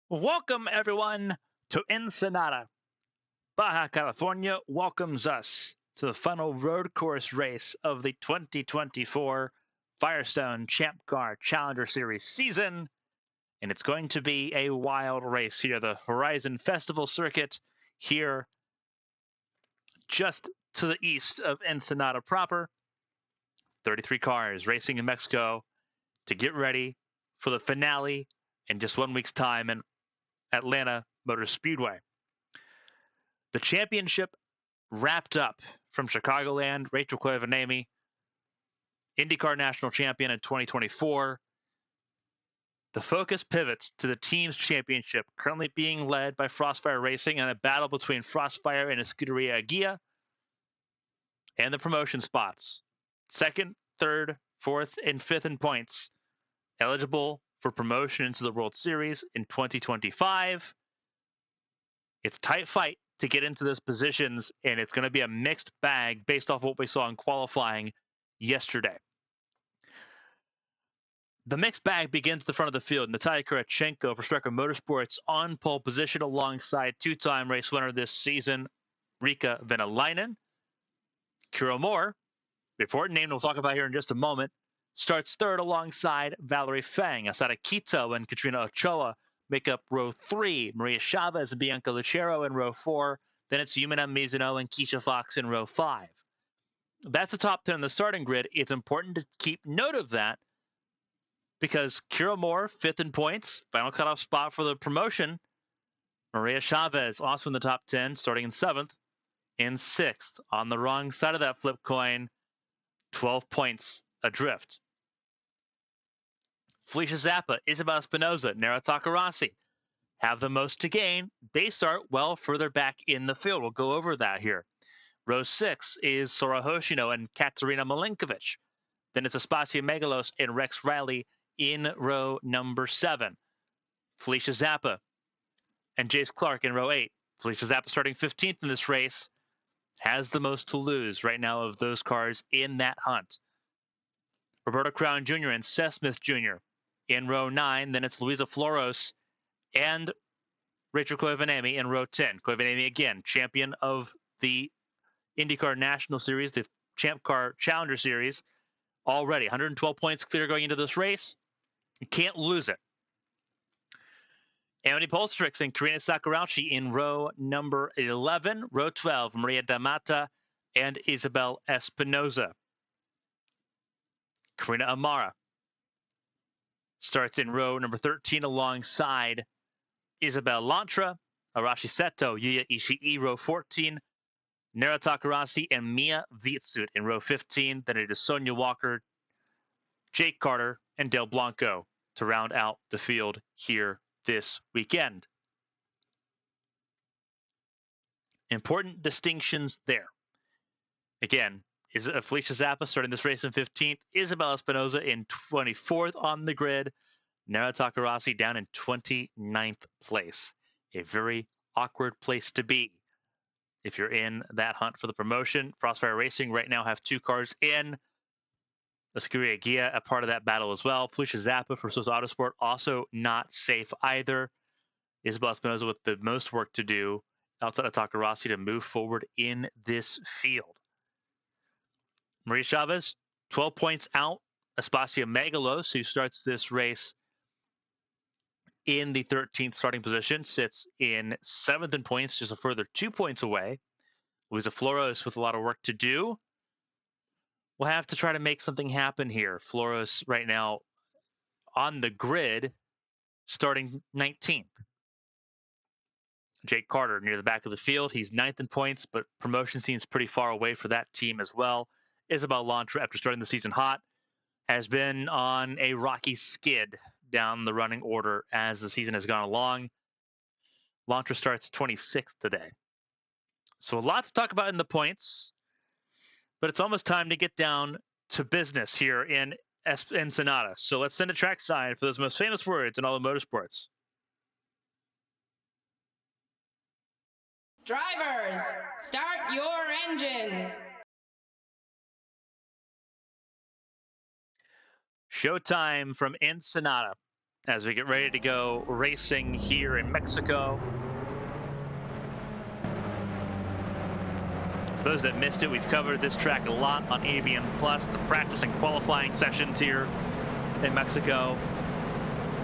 Welcome, everyone, to Ensenada. Baja, California welcomes us to the final road course race of the 2024 Firestone Champ Car Challenger Series season. And it's going to be a wild race here. The Horizon Festival circuit here just to the east of Ensenada proper. 33 cars racing in Mexico to get ready for the finale in just 1 week's time in Atlanta Motor Speedway. The championship wrapped up from Chicagoland. Rachel Koivanemi, IndyCar National Champion in 2024. The focus pivots to the team's championship, currently being led by Frostfire Racing in a battle between Frostfire and Escuderia Guia, and the promotion spots. Second, third, fourth, and fifth in points, eligible for promotion into the World Series in 2025. It's a tight fight to get into those positions, and it's going to be a mixed bag based off what we saw in qualifying yesterday. The mixed bag begins at the front of the field. Natalia Kurachenko for Striker Motorsports on pole position alongside two-time race winner this season, Riikka Venäläinen. Kiro Moore, the important name we'll talk about here in just a moment, starts third alongside Valerie Fang. Asada Quito and Katrina Ochoa make up row 3. Maria Chavez and Bianca Lucero in row 4. Then it's Yumina Mizuno and Keisha Fox in row 5. That's the top 10 in the starting grid. It's important to keep note of that because Kira Moore, 5th in points, final cutoff spot for the promotion. Maria Chavez, also in the top 10, starting in 7th. In 6th, on the wrong side of that flip coin, 12 points adrift. Felicia Zappa, Isabel Espinoza, Nara Takarasi have the most to gain. They start well further back in the field. We'll go over that here. Row 6 is Sora Hoshino and Katerina Malinkovic. Then it's Aspasia Megalos and Rex Riley in row number 7. Felicia Zappa and Jace Clark in row 8. Felicia Zappa starting 15th in this race, has the most to lose right now of those cars in that hunt. Roberto Crown Jr. and Seth Smith Jr. in row 9. Then it's Luisa Floros and Rachel Koivanemi in row 10. Koivanemi, again, champion of the IndyCar National Series, the Champ Car Challenger Series, already. 112 points clear going into this race. You can't lose it. Amity Polstrix and Karina Sakurauchi in row number 11. Row 12, Maria Damata and Isabel Espinoza. Karina Amara starts in row number 13 alongside Isabel Lantra, Arashi Seto, Yuya Ishii, row 14. Nara Takarasi and Mia Vitsut in row 15. Then it is Sonia Walker, Jake Carter, and Del Blanco to round out the field here this weekend. Important distinctions there. Again, is Felicia Zappa starting this race in 15th, Isabel Espinoza in 24th on the grid, Nara Takarasi down in 29th place. A very awkward place to be if you're in that hunt for the promotion. Frostfire Racing right now have 2 cars in. Escuderia Guia, a part of that battle as well. Felicia Zappa for Swiss Autosport, also not safe either. Isabel Espinoza with the most work to do outside of Takarasi to move forward in this field. Maria Chavez, 12 points out. Aspasia Megalos, who starts this race in the 13th starting position, sits in 7th in points, just a further 2 points away. Luisa Floros with a lot of work to do. We'll have to try to make something happen here. Floros right now on the grid, starting 19th. Jake Carter near the back of the field. He's 9th in points, but promotion seems pretty far away for that team as well. Isabel Lantra, after starting the season hot, has been on a rocky skid down the running order as the season has gone along. Lantra starts 26th today. So a lot to talk about in the points, but it's almost time to get down to business here in Ensenada. So let's send a trackside for those most famous words in all of motorsports. Drivers, start your engines. Showtime from Ensenada. as we get ready to go racing here in Mexico. For those that missed it, we've covered this track a lot on ABN Plus, the practice and qualifying sessions here in Mexico.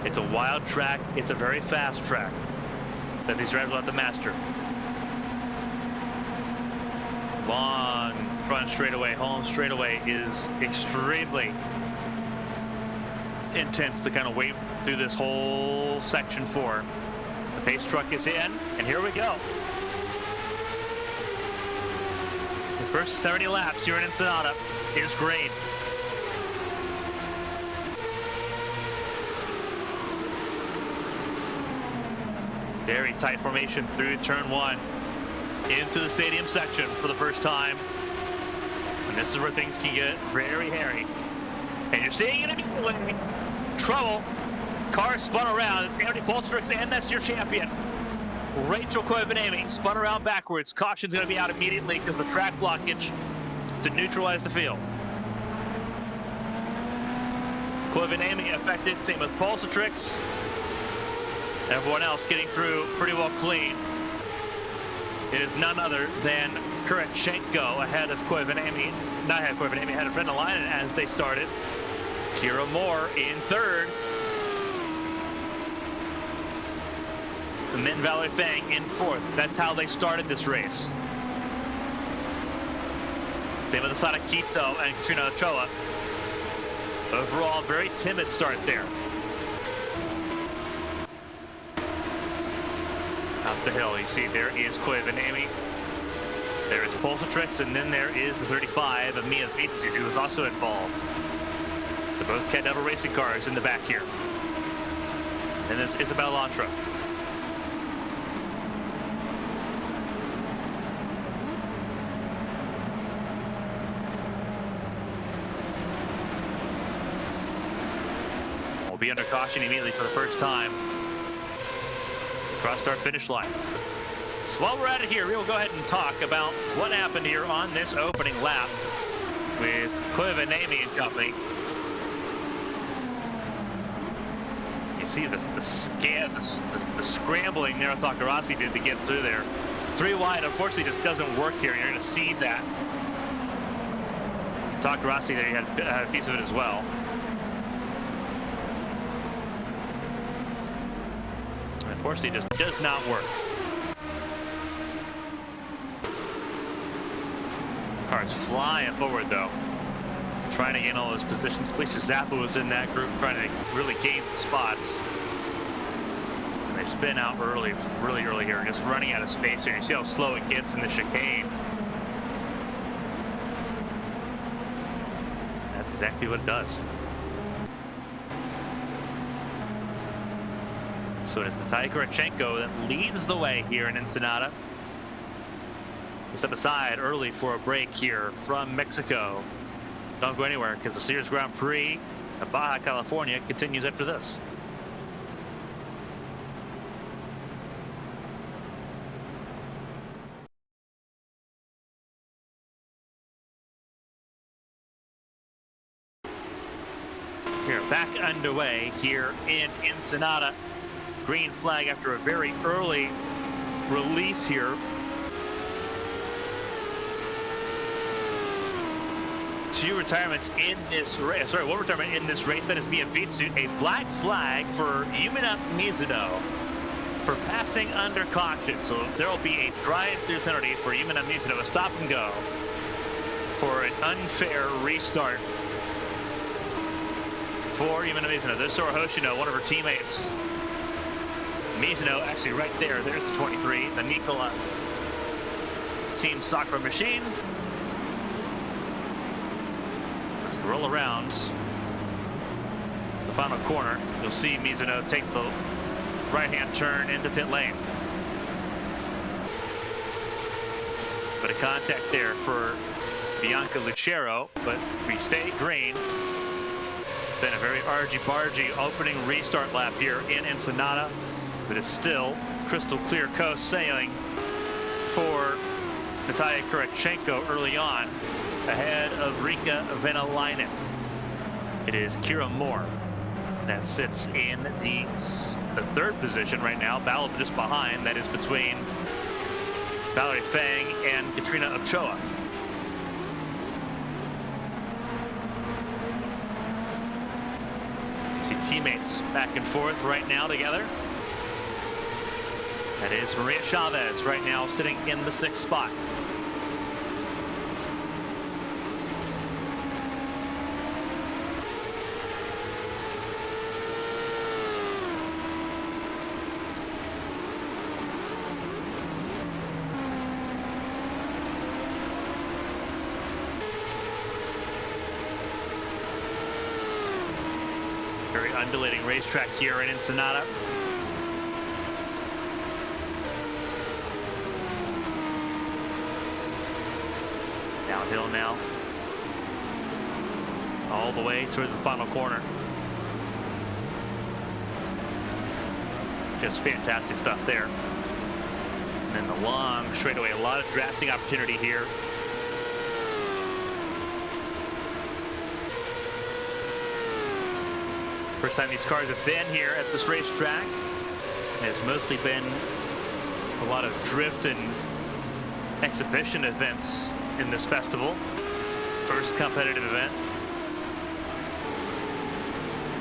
It's a wild track. It's a very fast track that these drivers will have to master. Long front straightaway, home straightaway is extremely intense to kind of wait through this whole section for. The pace truck is in, and here we go. The first 70 laps here in Ensenada is great. Very tight formation through turn 1 into the stadium section for the first time. And this is where things can get very hairy. And you're seeing it immediately. Trouble. Car spun around. It's Andy Polstrix, and that's your champion. Rachel Coivinami spun around backwards. Caution's going to be out immediately because the track blockage to neutralize the field. Coivinami affected. Same with Polstrix. Everyone else getting through pretty well clean. It is none other than Kurachenko ahead of Coivinami. Not ahead of Coivinami, ahead of Venalainen as they started. Kira Moore in third. And then Valerie Fang in fourth. That's how they started this race. Same with Asada Quito and Katrina Ochoa. Overall, very timid start there. Up the hill, you see there is Coivinami. There is Polstrix, and then there is the 35 of Mia Vitsu, who was also involved. So both Cat Devil racing cars in the back here. And there's Isabel Lantra. We'll be under caution immediately for the first time. Across our finish line. So while we're at it here, we will go ahead and talk about what happened here on this opening lap with Coivinami and company. You see the scrambling Nero Takarasi did to get through there. 3 wide, unfortunately, just doesn't work here. You're going to see that. Takarasi there, he had a piece of it as well. Unfortunately, just does not work. Car's flying forward, though. Trying to gain all those positions. Felicia Zappa was in that group trying to really gain some spots. And they spin out early, really early here. Just running out of space here. You see how slow it gets in the chicane. That's exactly what it does. So it's Natalia Kurachenko that leads the way here in Ensenada. We step aside early for a break here from Mexico. Don't go anywhere because the Sears Grand Prix of Baja, California continues after this. We're back underway here in Ensenada. Green flag after a very early release here. 2 retirements in this race. Sorry, 1 retirement in this race. That is Mia Vitsu. A black flag for Yumina Mizuno for passing under caution. So there will be a drive-through penalty for Yumina Mizuno, a stop and go for an unfair restart for Yumina Mizuno. There's Sora Hoshino, one of her teammates. Mizuno actually right there. There's the 23, the Nikola Team Sakura machine. Let's roll around the final corner. You'll see Mizuno take the right-hand turn into pit lane. But a contact there for Bianca Lucero, but we stay green. Been a very argy-bargy opening restart lap here in Ensenada. But it's still crystal clear coast sailing for Natalia Kurachenko early on, ahead of Rika Venalainen. It is Kira Moore That sits in the third position right now. Battle just behind. That is between Valerie Fang and Katrina Ochoa. You see teammates back and forth right now together. That is Maria Chavez right now sitting in the 6th spot. Very undulating racetrack here in Ensenada. Downhill now, all the way towards the final corner. Just fantastic stuff there. And then the long straightaway, a lot of drafting opportunity here. First time these cars have been here at this racetrack. It has mostly been a lot of drift and exhibition events in this festival. First competitive event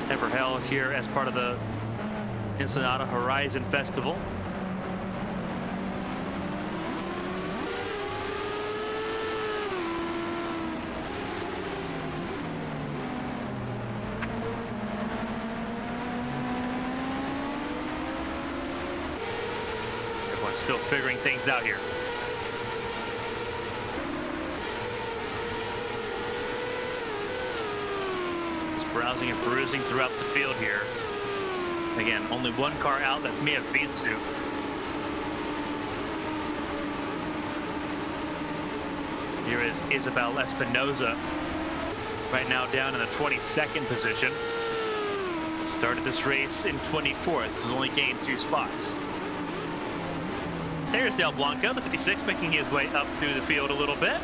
ever held here as part of the Ensenada Horizon Festival. Everyone's still figuring things out here. Browsing and perusing throughout the field here. Again, only one car out. That's Mia Fitsu. Here is Isabel Espinoza, right now down in the 22nd position. Started this race in 24th. Has only gained 2 spots. There's Del Blanco, the 56, making his way up through the field a little bit.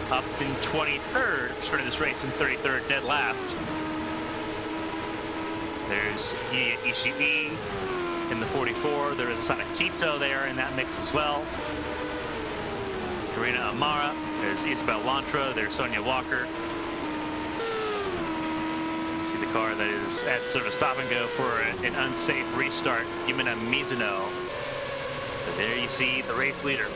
Up in 23rd. Started this race in 33rd, dead last. There's Yuya Ishii in the 44. There is Asana Kito there in that mix as well. Karina Amara. There's Isabel Lantra. There's Sonia Walker. You see the car that is at sort of a stop and go for an unsafe restart. Yumina Mizuno. But there you see the race leader.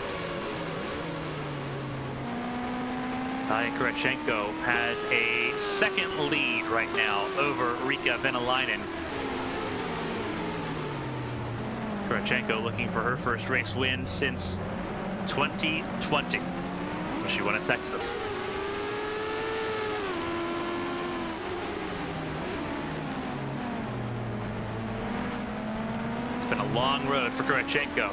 Taya Kurachenko has a 2nd lead right now over Rika Venäläinen. Kurachenko looking for her first race win since 2020, when she won at Texas. It's been a long road for Kurachenko.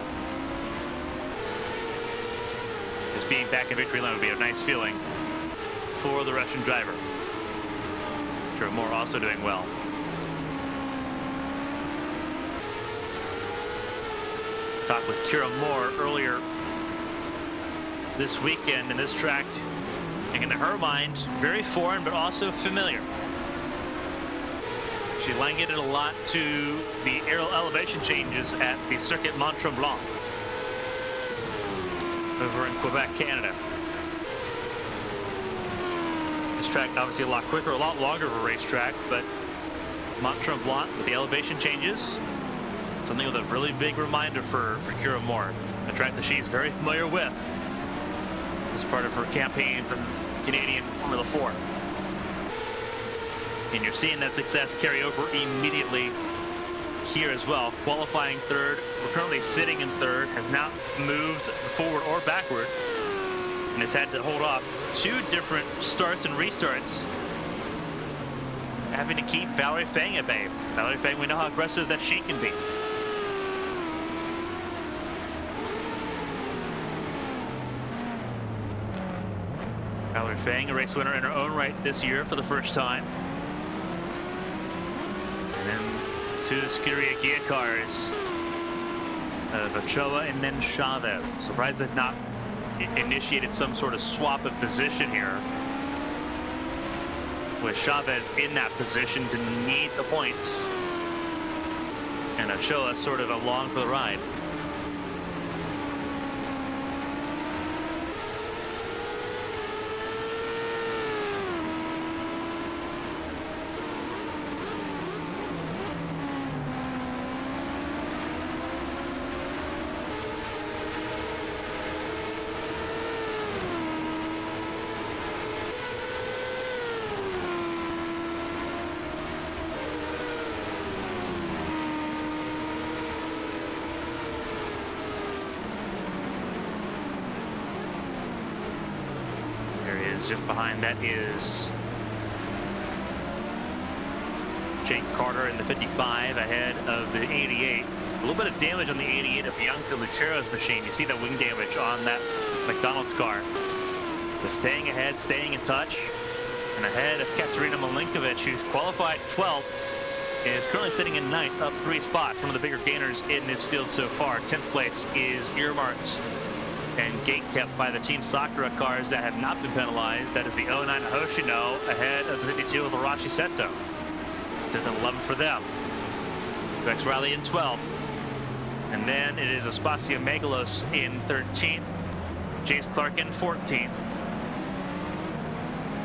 Just being back in victory lane would be a nice feeling for the Russian driver. Kira Moore also doing well. Talked with Kira Moore earlier this weekend, and this track, in her mind, very foreign but also familiar. She likened it a lot to the aerial elevation changes at the Circuit Mont Tremblant over in Quebec, Canada. This track obviously a lot quicker, a lot longer of a racetrack, but Mont Tremblant with the elevation changes, something with a really big reminder for Kira Moore, a track that she's very familiar with as part of her campaigns in Canadian Formula 4. And you're seeing that success carry over immediately here as well. Qualifying 3rd, we're currently sitting in 3rd, has not moved forward or backward, and has had to hold off 2 different starts and restarts, having to keep Valerie Fang at bay. Valerie Fang, we know how aggressive that she can be. Valerie Fang, a race winner in her own right this year for the first time. And then 2 Scuderia Ghia cars of Ochoa and then Chavez. Surprised they've not initiated some sort of swap of position here. with Chavez in that position to need the points. And Ochoa sort of along for the ride. Just behind that is Jake Carter in the 55 ahead of the 88. A little bit of damage on the 88 of Bianca Lucero's machine. You see that wing damage on that McDonald's car. But staying ahead, staying in touch, and ahead of Katerina Malinkovic, who's qualified 12th, is currently sitting in 9th, up 3 spots. One of the bigger gainers in this field so far. 10th place is earmarked and gate kept by the Team Sakura cars that have not been penalized. That is the 09 Hoshino ahead of the 52 of Arashi Seto. 10th and 11th for them. Rex Riley in 12th. And then it is Espacio Megalos in 13th. Jace Clark in 14th.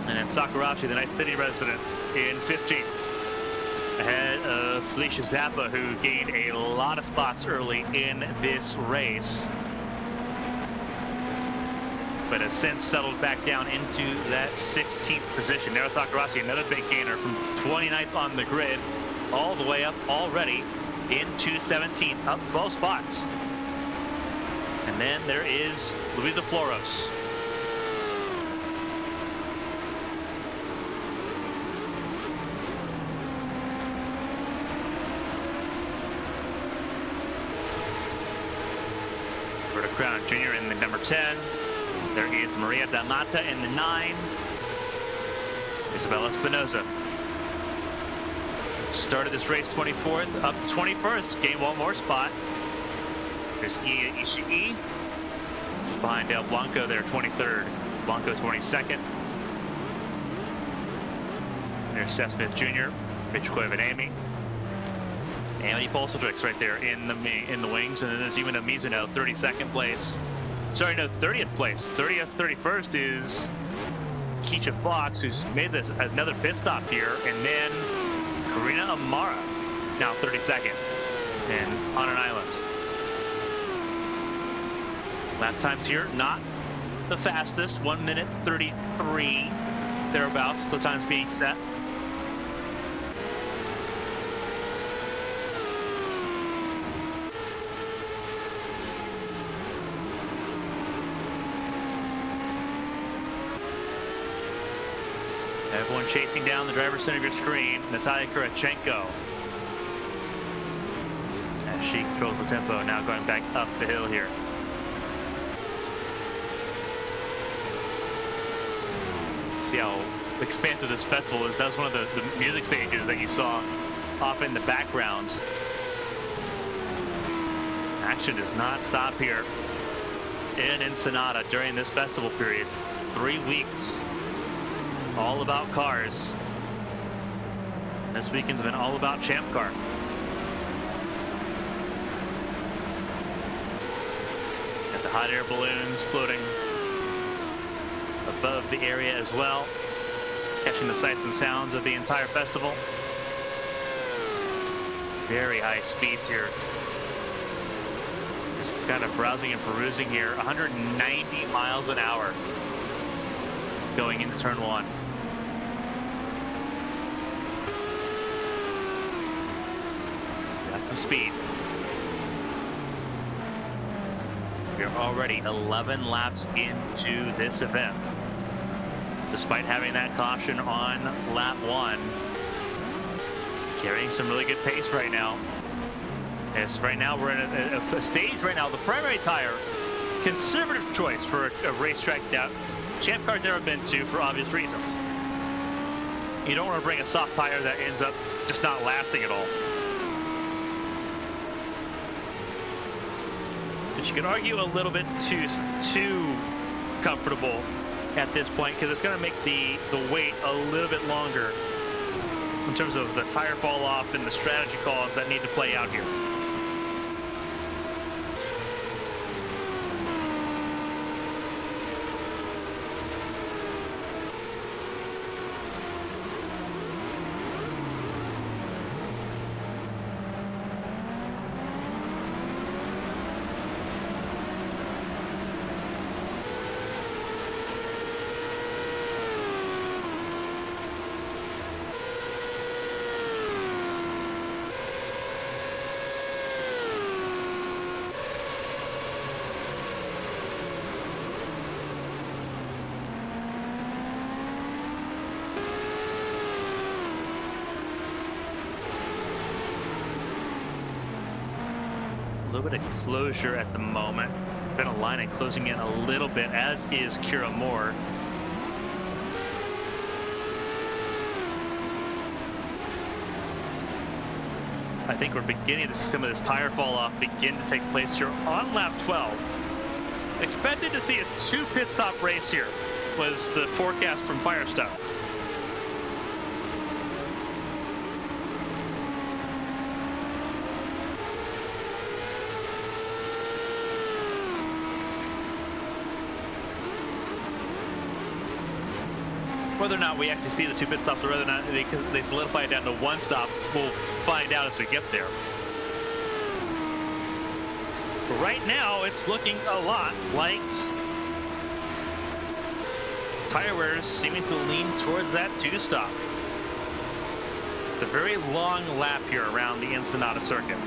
And then Sakurashi, the Night City resident, in 15th. Ahead of Felicia Zappa, who gained a lot of spots early in this race, but has since settled back down into that 16th position. Nero Sakurasi, another big gainer from 29th on the grid, all the way up already into 17th, up 12 spots. And then there is Luisa Floros. Roberto Crown Jr. in the number 10. There is Maria Damata in the 9. Isabella Espinoza started this race 24th, up to 21st, gained one more spot. There's Iya Ishii, just behind Del Blanco there, 23rd. Blanco 22nd. There's Seth Smith Jr., Rich Koivanami. Amity Polsodrix right there in the wings, and then there's even a Mizuno, 32nd place. Sorry, no, 30th place. 30th, 31st is Keisha Fox, who's made this another pit stop here, and then Karina Amara, now 32nd, and on an island. Lap times here, not the fastest, 1 minute 33 thereabouts. The times being set. Everyone chasing down the driver's center of your screen, Natalia Kurachenko. As she controls the tempo, now going back up the hill here. See how expansive this festival is. That was one of the music stages that you saw off in the background. Action does not stop here in Ensenada during this festival period. 3 weeks. All about cars. This weekend's been all about Champ Car. Got the hot air balloons floating above the area as well, catching the sights and sounds of the entire festival. Very high speeds here. Just kind of browsing and perusing here. 190 miles an hour going into turn 1. Got some speed. We're already 11 laps into this event. Despite having that caution on lap 1, carrying some really good pace right now. Yes, right now we're in a stage right now. The primary tire, conservative choice for a racetrack that Champ Car's never been to for obvious reasons. You don't want to bring a soft tire that ends up just not lasting at all. But you could argue a little bit too comfortable at this point because it's going to make the wait a little bit longer in terms of the tire fall off and the strategy calls that need to play out here. A little bit of closure at the moment. Been a line and closing in a little bit, as is Kira Moore. I think we're beginning to see some of this tire fall off begin to take place here on lap 12. Expected to see a 2 pit stop race here was the forecast from Firestone. Whether or not we actually see the 2 pit stops or whether or not they solidify it down to 1 stop, we'll find out as we get there. But right now, it's looking a lot like tire wearers seeming to lean towards that 2 stop. It's a very long lap here around the Ensenada circuit.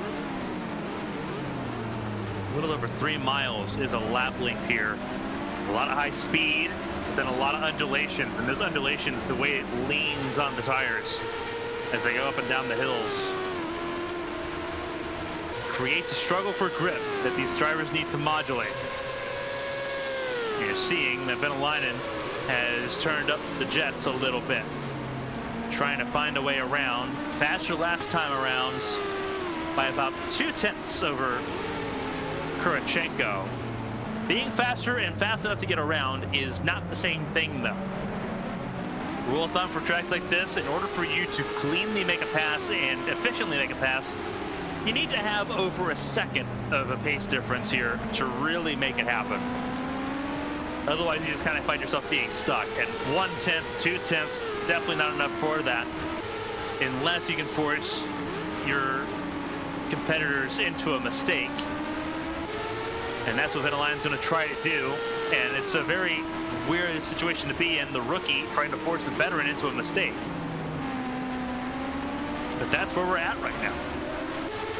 A little over 3 miles is a lap length here. A lot of high speed. Then a lot of undulations, and those undulations, the way it leans on the tires as they go up and down the hills, creates a struggle for grip that these drivers need to modulate. You're seeing that Venelainen has turned up the jets a little bit, trying to find a way around. Faster last time around by about 2/10 over Kurachenko. Being faster and fast enough to get around is not the same thing, though. Rule of thumb for tracks like this, in order for you to cleanly make a pass and efficiently make a pass, you need to have over a second of a pace difference here to really make it happen. Otherwise, you just kind of find yourself being stuck. And 1/10, 2/10, definitely not enough for that, unless you can force your competitors into a mistake. And that's what Venelainen's going to try to do. And it's a very weird situation to be in, the rookie trying to force the veteran into a mistake. But that's where we're at right now.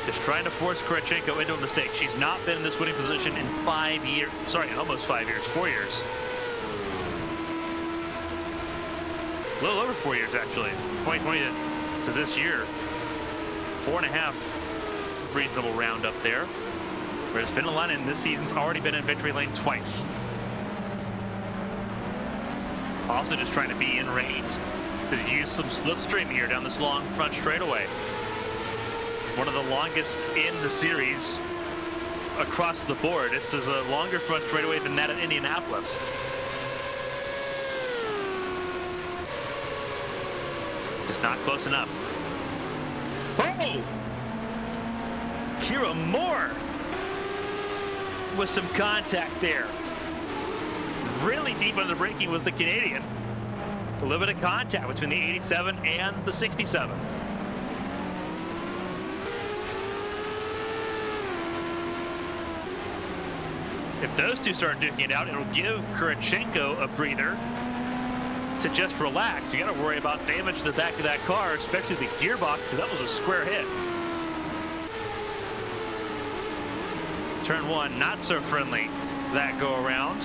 Just trying to force Kurachenko into a mistake. She's not been in this winning position in 5 years. Sorry, almost 5 years, 4 years. A little over 4 years, actually. 2020 to this year. 4.5 reasonable round up there. Whereas Venelainen this season's already been in victory lane twice. Also just trying to be in range to use some slipstream here down this long front straightaway. One of the longest in the series across the board. This is a longer front straightaway than that at Indianapolis. Just not close enough. Oh! Kira Moore with some contact there. Really deep on the braking was the Canadian. A little bit of contact between the 87 and the 67. If those two start duking it out, it'll give Kurachenko a breather to just relax. You got to worry about damage to the back of that car, especially the gearbox, because that was a square hit. Turn 1, not so friendly that go around.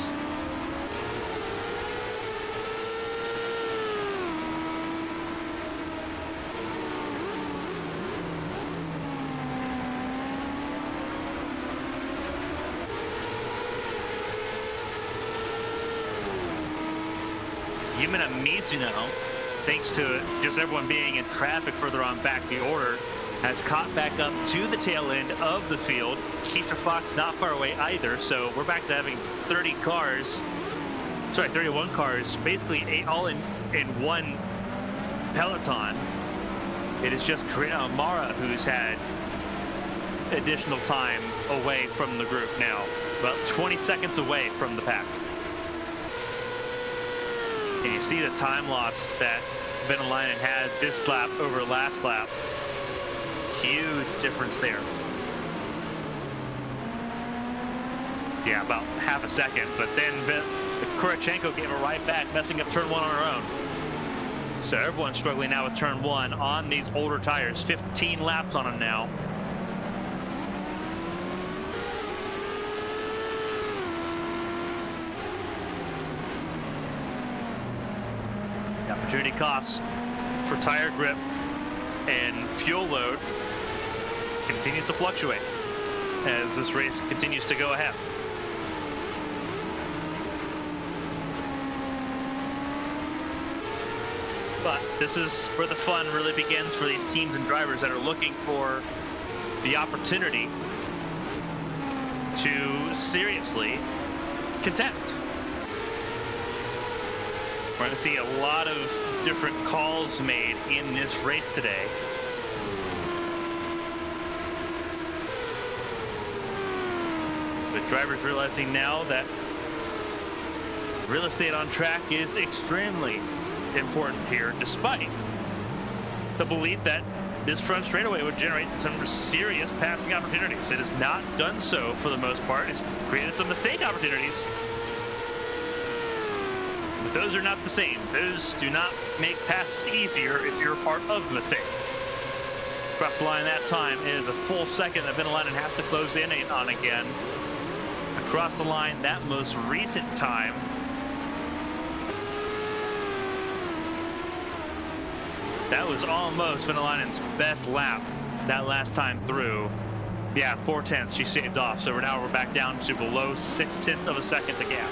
Yumina Mizuno, thanks to just everyone being in traffic further on back the order, has caught back up to the tail end of the field. Keisha Fox not far away either, so we're back to having 30 cars 31 cars, basically all in one peloton. It is just Mara who's had additional time away from the group now, about 20 seconds away from the pack. And you see the time loss that Venäläinen had this lap over last lap. Huge difference there. Yeah, about half a second, but then Kurachenko gave it right back, messing up turn 1 on her own. So everyone's struggling now with turn 1 on these older tires. 15 laps on them now. The opportunity costs for tire grip and fuel load continues to fluctuate as this race continues to go ahead. But this is where the fun really begins for these teams and drivers that are looking for the opportunity to seriously contend. We're going to see a lot of different calls made in this race today. With drivers realizing now that real estate on track is extremely important here, despite the belief that this front straightaway would generate some serious passing opportunities. It has not done so for the most part. It's created some mistake opportunities, but those are not the same. Those do not make passes easier if you're a part of the mistake. Across the line that time is a full second that Venäläinen has to close in on again. Across the line, that most recent time that was almost Venäläinen's best lap that last time through. Yeah, 4/10 she saved off. So we're back down to below 0.6 of a second the gap.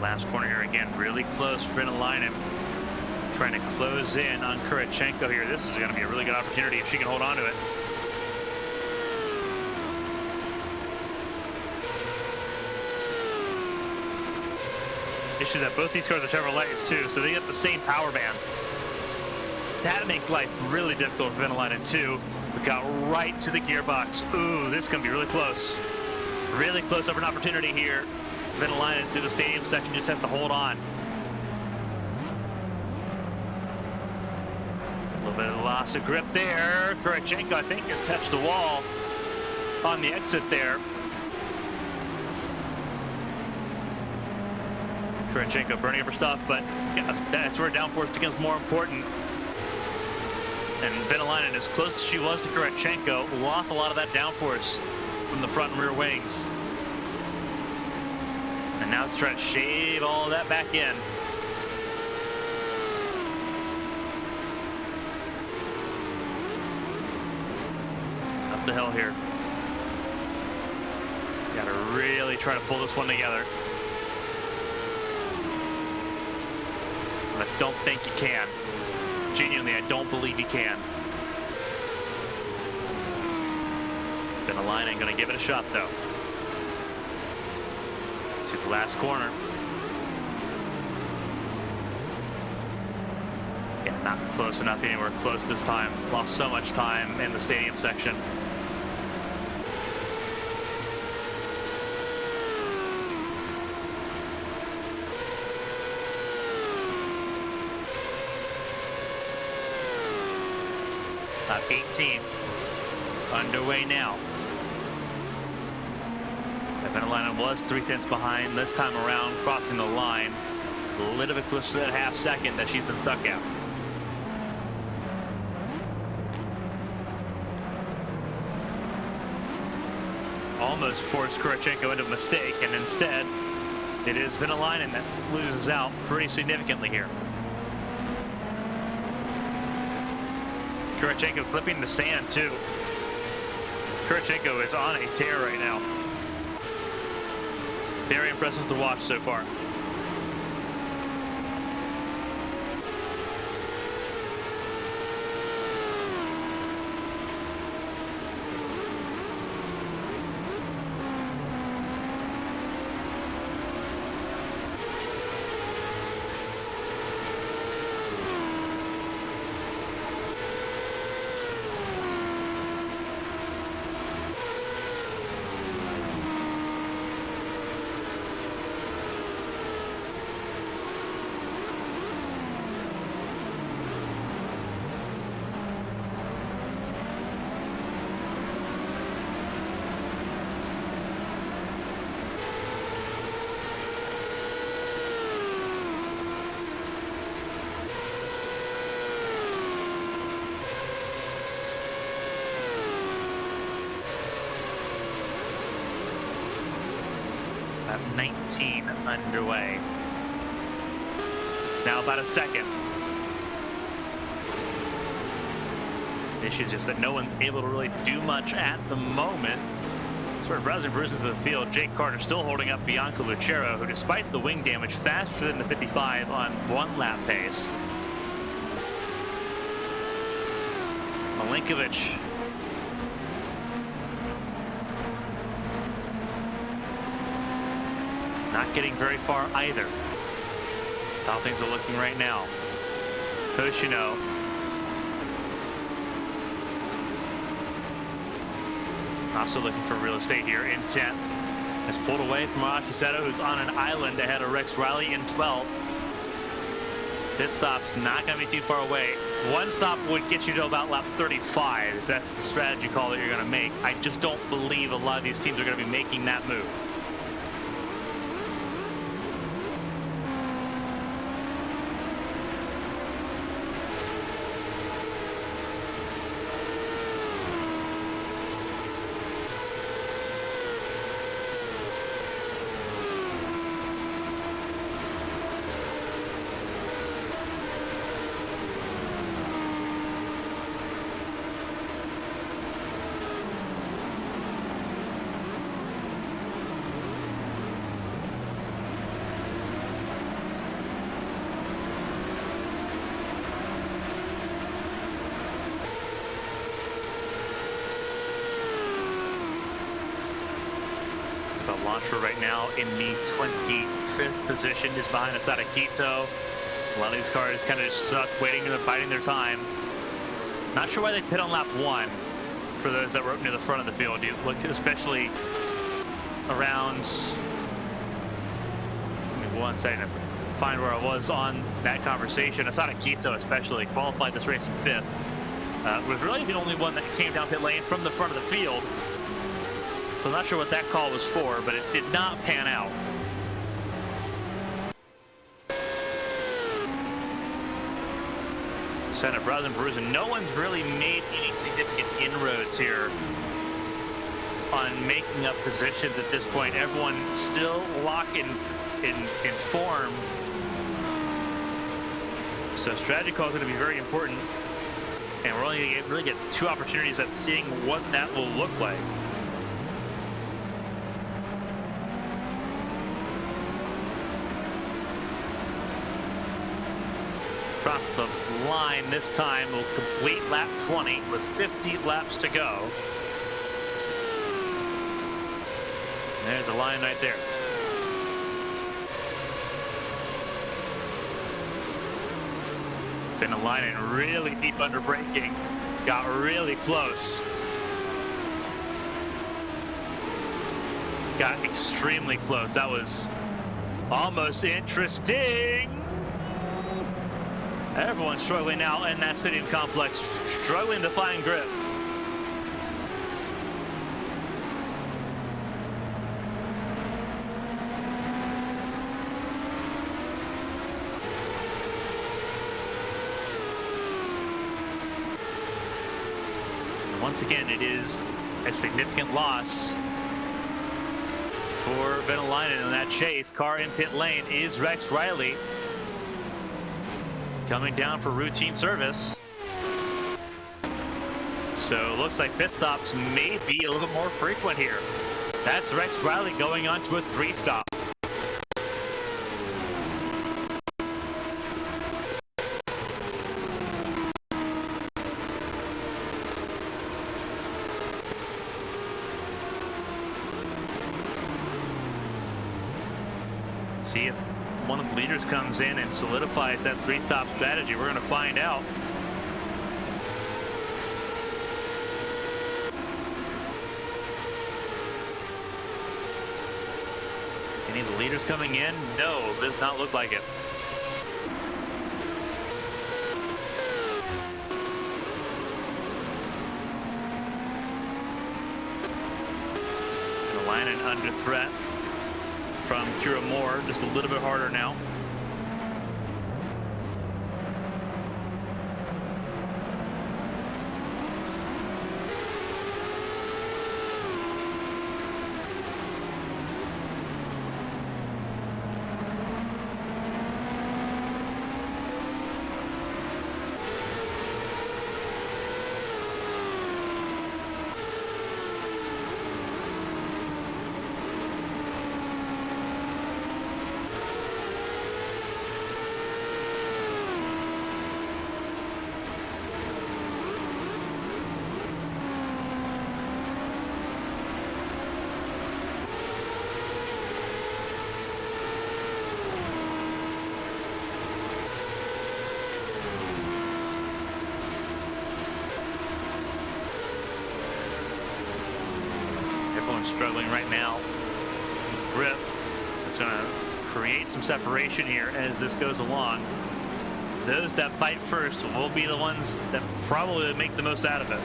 Last corner here again, really close for Venäläinen, trying to close in on Kurachenko here. This is going to be a really good opportunity if she can hold on to it. Issue that both these cars are Chevrolets too, so they get the same power band. That makes life really difficult for Venäläinen too. We got right to the gearbox. Ooh, this is going to be really close. Really close over an opportunity here. Venäläinen through the stadium section just has to hold on. A little bit of loss of grip there. Kurachenko, I think, has touched the wall on the exit there. Kurachenko burning up her stuff, but that's where downforce becomes more important. And Venäläinen, as close as she was to Kurachenko, lost a lot of that downforce from the front and rear wings. And now it's trying to shave all of that back in. Up the hill here. Got to really try to pull this one together. I just don't think you can. Genuinely, I don't believe you can. Venäläinen going to give it a shot, though. To the last corner. Yeah, not close enough anywhere close this time. Lost so much time in the stadium section. Lap 18 underway now. Venelainen was 3/10 behind this time around, crossing the line. A little bit closer to that half second that she's been stuck at. Almost forced Kurchenko into a mistake, and instead it is Venelainen that loses out pretty significantly here. Kurchenko clipping the sand too. Kurchenko is on a tear right now. Very impressive to watch so far. Lap 19 underway. It's now about a second. The issue is just that no one's able to really do much at the moment. Sort of browsing bruises to the field. Jake Carter still holding up Bianca Lucero, who despite the wing damage, faster than the 55 on 1 lap pace. Malinkovic not getting very far either. How things are looking right now. Hoshino also looking for real estate here in 10th. Has pulled away from Ashiseto, who's on an island ahead of Rex Riley in 12th. Pit stop's not going to be too far away. One stop would get you to about lap 35 if that's the strategy call that you're going to make. I just don't believe a lot of these teams are going to be making that move. Launcher right now in the 25th position is behind Asada Quito. A lot of these cars kind of just stuck waiting and biding their time. Not sure why they pit on lap 1 for those that were up near the front of the field. You look especially around, give me 1 second to find where I was on that conversation. Asada Quito especially qualified this race in 5th. Was really the only one that came down pit lane from the front of the field. So I'm not sure what that call was for, but it did not pan out. Senna, Browse, and Bruce, and no one's really made any significant inroads here on making up positions at this point. Everyone still locked in form. So strategy call is going to be very important, and we're only going to really get 2 opportunities at seeing what that will look like. Across the line this time will complete lap 20 with 50 laps to go. There's the line right there. Venelainen really deep under braking. Got really close. Got extremely close. That was almost interesting. Everyone's struggling now in that stadium complex, struggling to find grip. And once again, it is a significant loss for Venalainen in that chase. Car in pit lane is Rex Riley, coming down for routine service. So it looks like pit stops may be a little bit more frequent here. That's Rex Riley going on to a 3-stop. See if one of the leaders comes in and solidifies that 3-stop strategy. We're going to find out. Any of the leaders coming in? No, does not look like it. Venalainen under threat from Kira Moore, just a little bit harder now. Struggling right now with grip. It's going to create some separation here as this goes along. Those that fight first will be the ones that probably make the most out of it.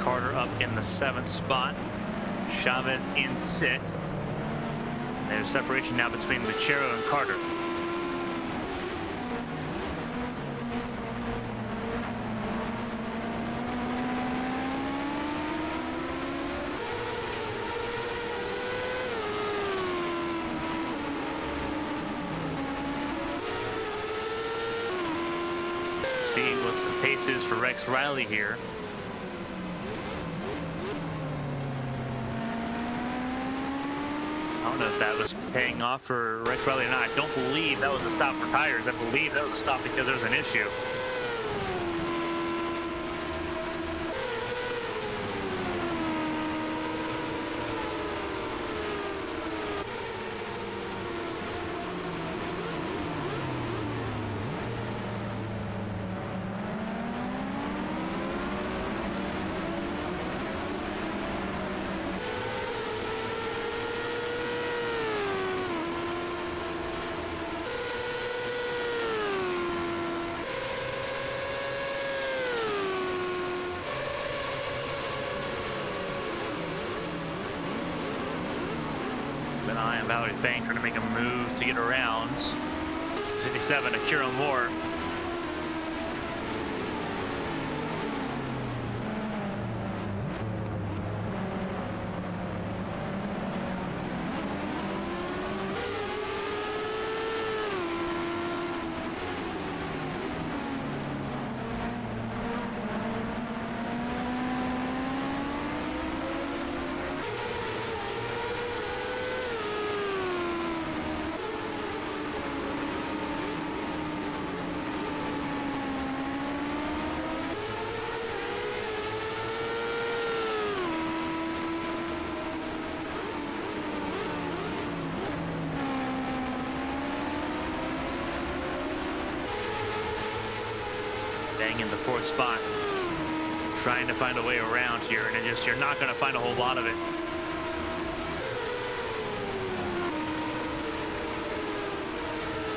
Carter up in the 7th spot. Chavez in 6th. There's separation now between Machero and Carter. See what the pace is for Rex Riley here. I don't know if that was paying off for Rex Riley or not. I don't believe that was a stop for tires. I believe that was a stop because there was an issue. Valerie Fain trying to make a move to get around. 67, Akira Moore. staying in the 4th spot, trying to find a way around here, and you're not going to find a whole lot of it.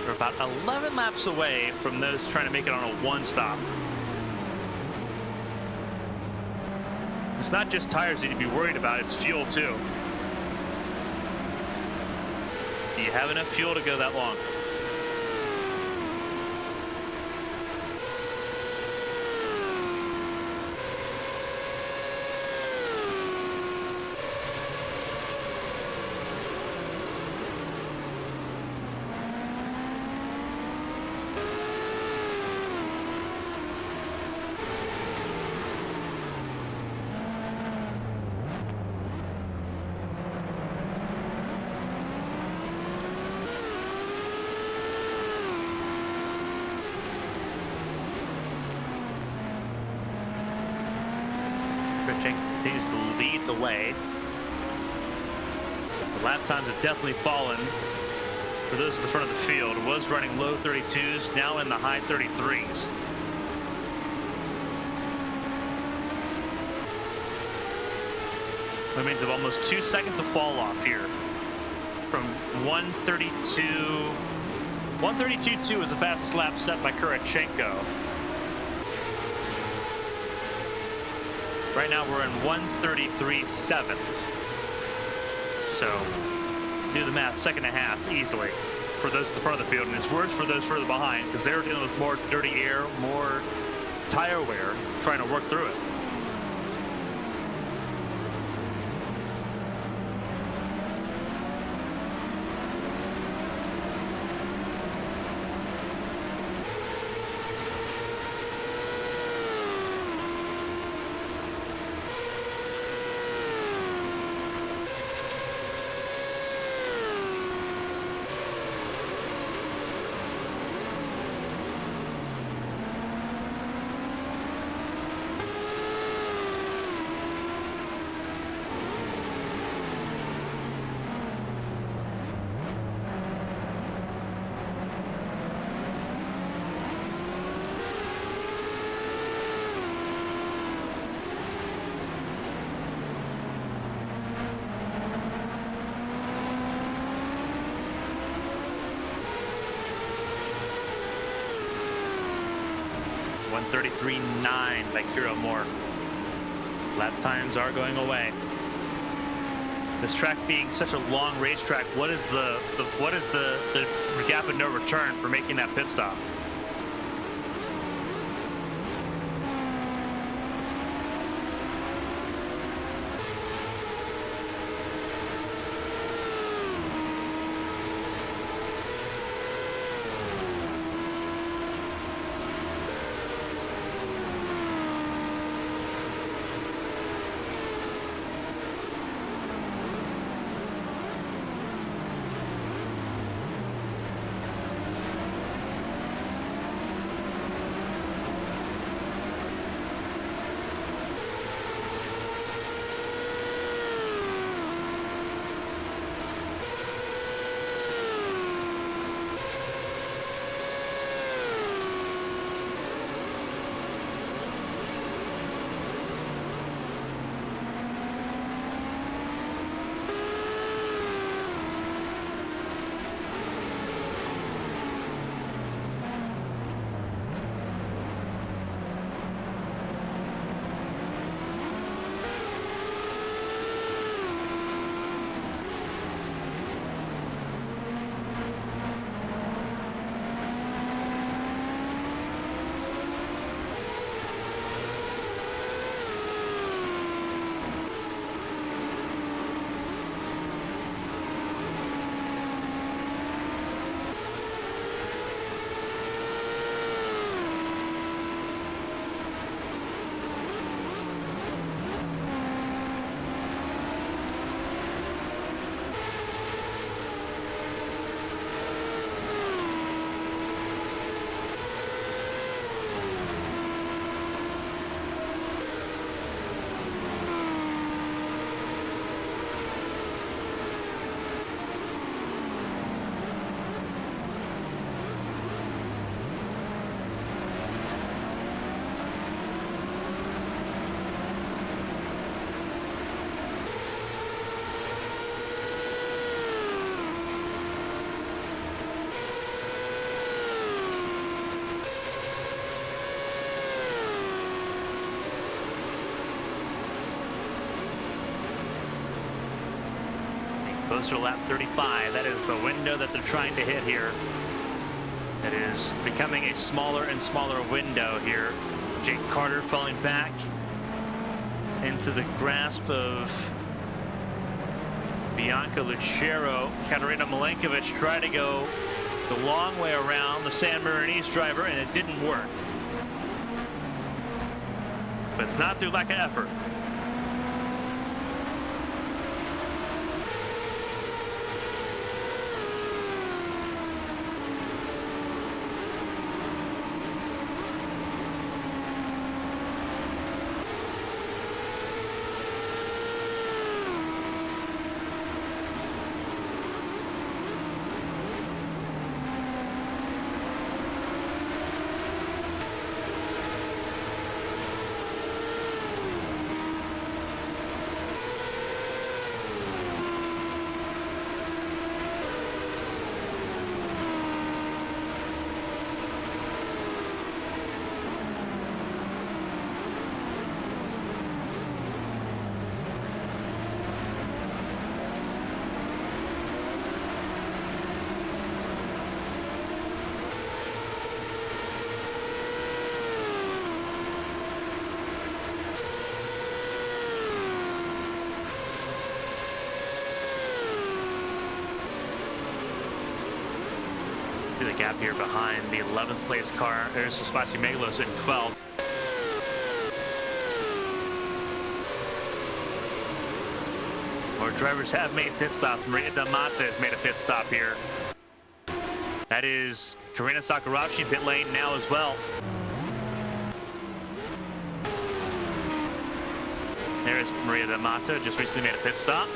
We're about 11 laps away from those trying to make it on a 1-stop. It's not just tires you need to be worried about, it's fuel too. Do you have enough fuel to go that long? Continues to lead the way. The lap times have definitely fallen for those at the front of the field. Was running low 32s, now in the high 33s. That means of almost 2 seconds of fall off here from 132. 132.2 was the fastest lap set by Kurachenko. Right now we're in 133.7. So do the math, second and a half easily for those at the front of the field, and it's worse for those further behind because they're dealing with more dirty air, more tire wear, trying to work through it. .33.9 by Kiro Moore. His lap times are going away. This track being such a long racetrack, what is the gap of no return for making that pit stop? closer to lap 35. That is the window that they're trying to hit here. It is becoming a smaller and smaller window here. Jake Carter falling back into the grasp of Bianca Lucero. Katarina Milenkovic tried to go the long way around the San Marinese driver, and it didn't work. But it's not through lack of effort. The gap here behind the 11th place car. There's Spasi Meglos in 12th. More drivers have made pit stops. Maria Damata has made a pit stop here. That is Karina Sakurachi pit lane now as well. There's Maria Damata, just recently made a pit stop.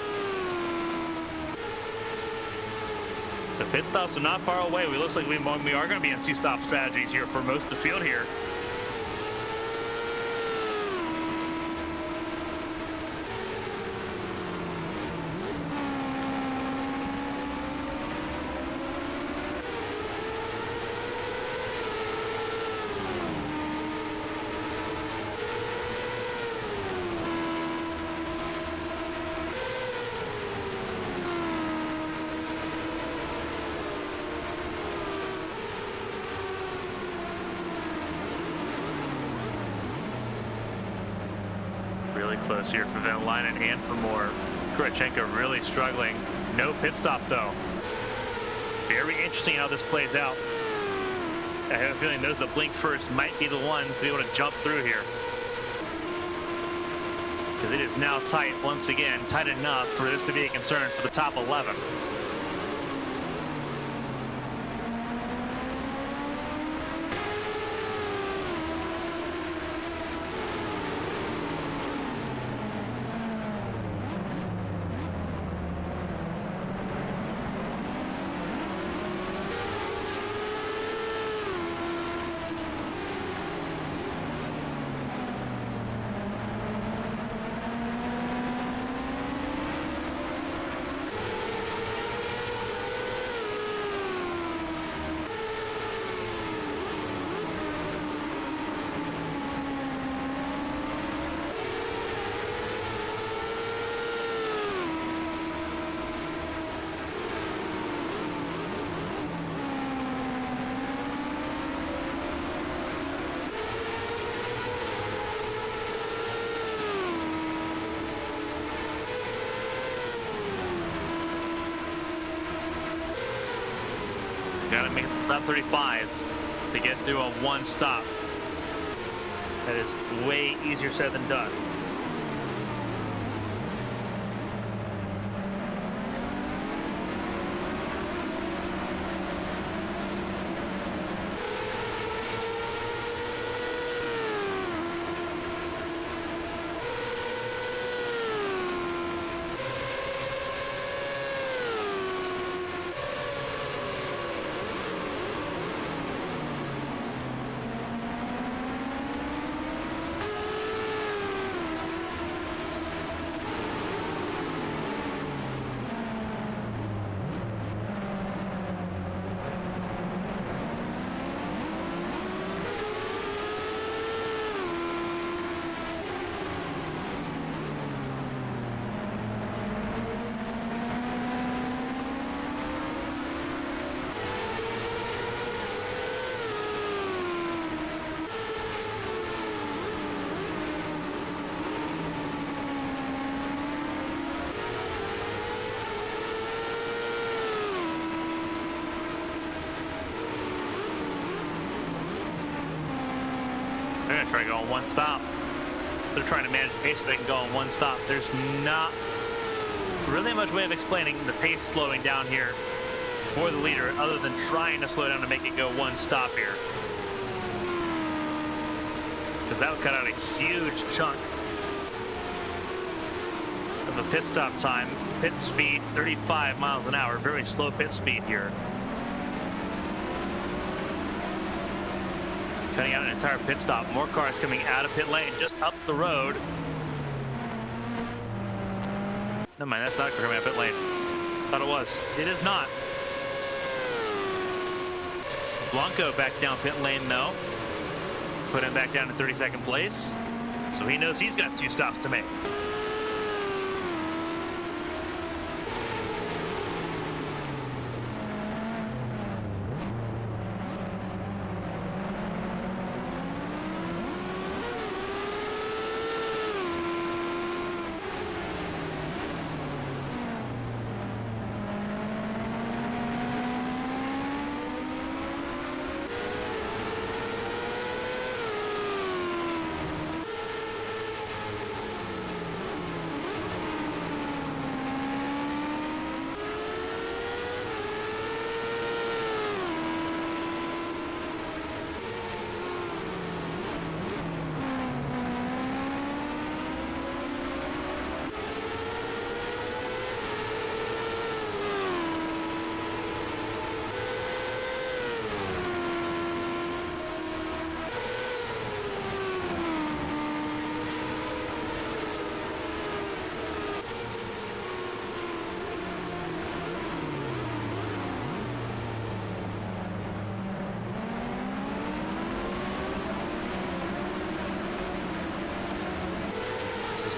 So pit stops are not far away. We looks like we are going to be in two-stop strategies here for most of the field here. Really close here for Venlainen and for Moore. Kurachenko really struggling. No pit stop though. Very interesting how this plays out. I have a feeling those that blink first might be the ones that want to jump through here. Because it is now tight once again, tight enough for this to be a concern for the top 11. Got to make top 35 to get through a one stop. That is way easier said than done. going to try to go on one stop. They're trying to manage the pace so they can go on one stop. There's not really much way of explaining the pace slowing down here for the leader other than trying to slow down to make it go one stop here. Because that would cut out a huge chunk of the pit stop time. Pit speed 35 miles an hour, very slow pit speed here. Cutting out an entire pit stop. More cars coming out of pit lane just up the road. Never mind, that's not coming out of pit lane. Thought it was. It is not. Blanco back down pit lane, no. Put him back down in 32nd place. So he knows he's got 2 stops to make.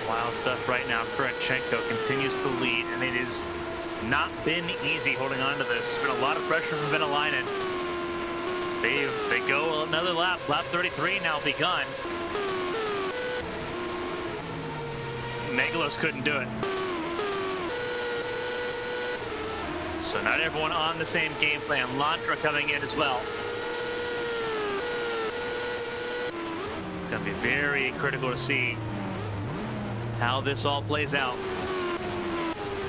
Wild stuff right now. Kurchenko continues to lead, and it has not been easy holding on to this. There's been a lot of pressure from Venäläinen. They go another lap. Lap 33 now begun. Megalos couldn't do it. So not everyone on the same game plan. Lantra coming in as well. It's going to be very critical to see how this all plays out.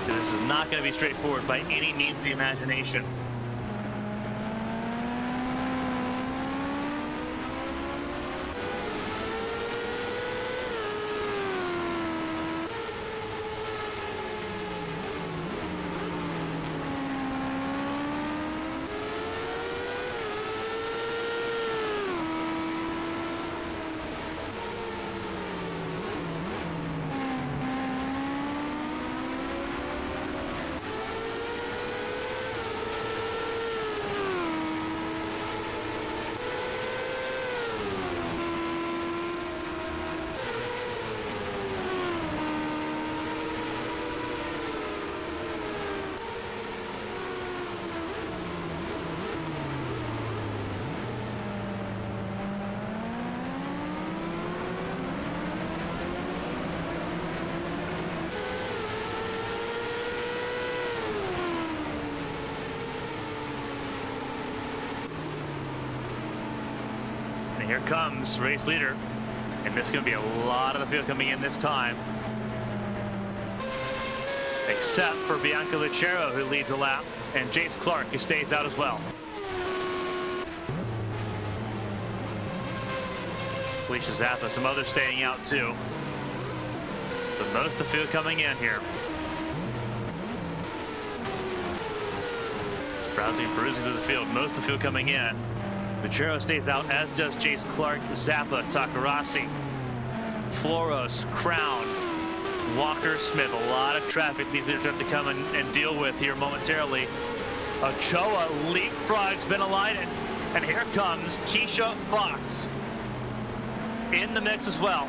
This is not going to be straightforward by any means of the imagination. Here comes race leader, and there's going to be a lot of the field coming in this time, except for Bianca Lucero, who leads a lap, and Jace Clark, who stays out as well. Felicia Zappa, some others staying out too, but most of the field coming in here. Just browsing and perusing through the field, most of the field coming in. Lucero stays out, as does Jace Clark, Zappa, Takarasi, Floros, Crown, Walker, Smith. A lot of traffic these leaders have to come and deal with here momentarily. Ochoa leapfrogs Venäläinen, and here comes Keisha Fox in the mix as well.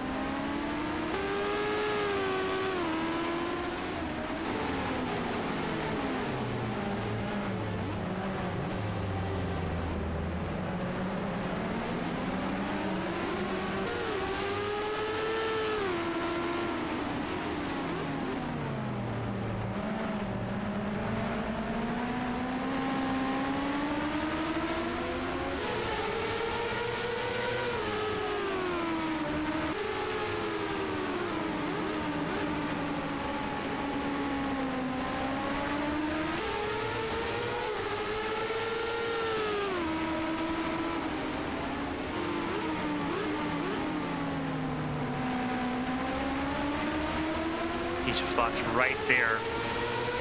Keisha Fox right there.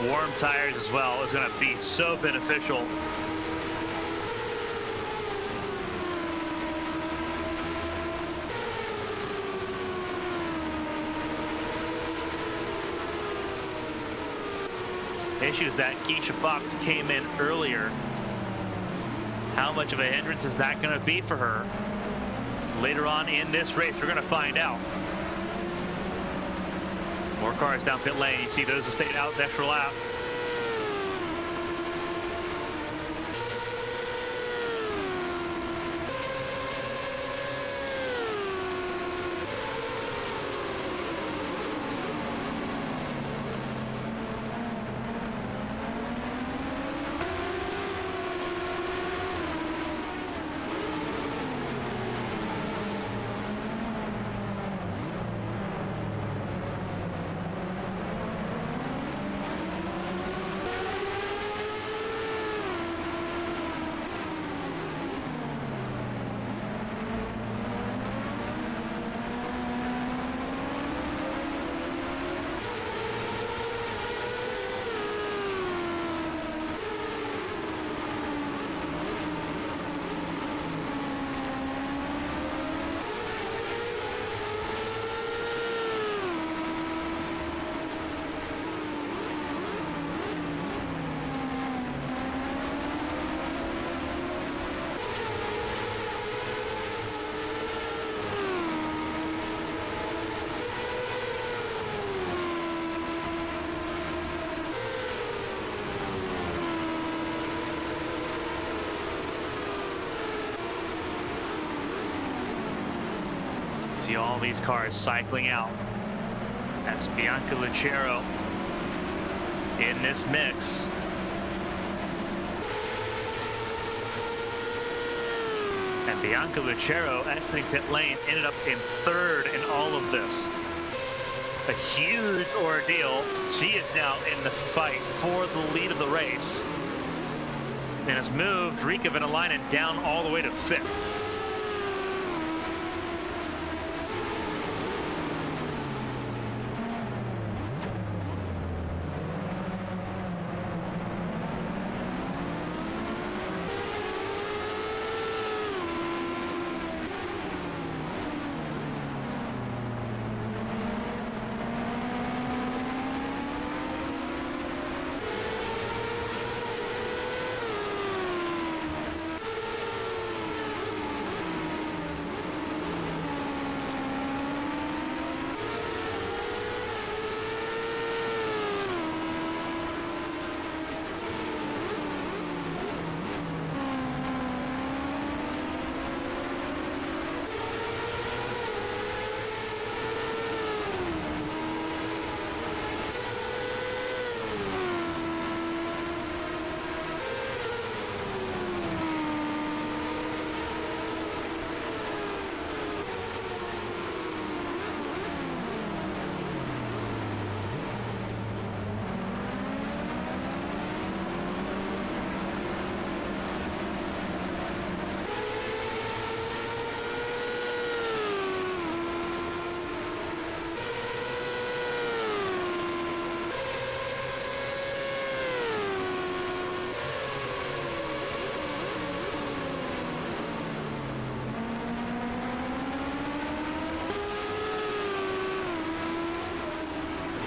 Warm tires as well is going to be so beneficial. The issue is that Keisha Fox came in earlier. How much of a hindrance is that going to be for her? Later on in this race, we're going to find out. More cars down pit lane. You see those that stayed out the extra lap. See all these cars cycling out. That's Bianca Lucero in this mix. And Bianca Lucero exiting pit lane ended up in third in all of this. A huge ordeal. She is now in the fight for the lead of the race. And has moved Rika Venalainen down all the way to fifth.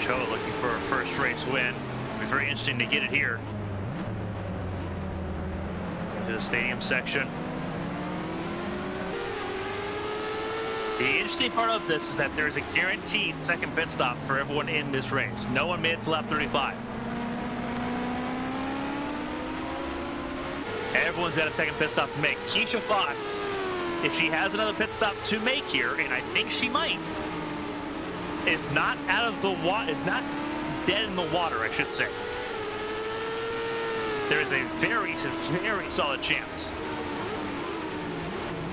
Looking for a first race win. It'll be very interesting to get it here. Into the stadium section. The interesting part of this is that there is a guaranteed second pit stop for everyone in this race. No one made it to lap 35. Everyone's got a second pit stop to make. Keisha Fox, if she has another pit stop to make here, and I think she might, is not out of the water, is not dead in the water, I should say. There is a very, very solid chance.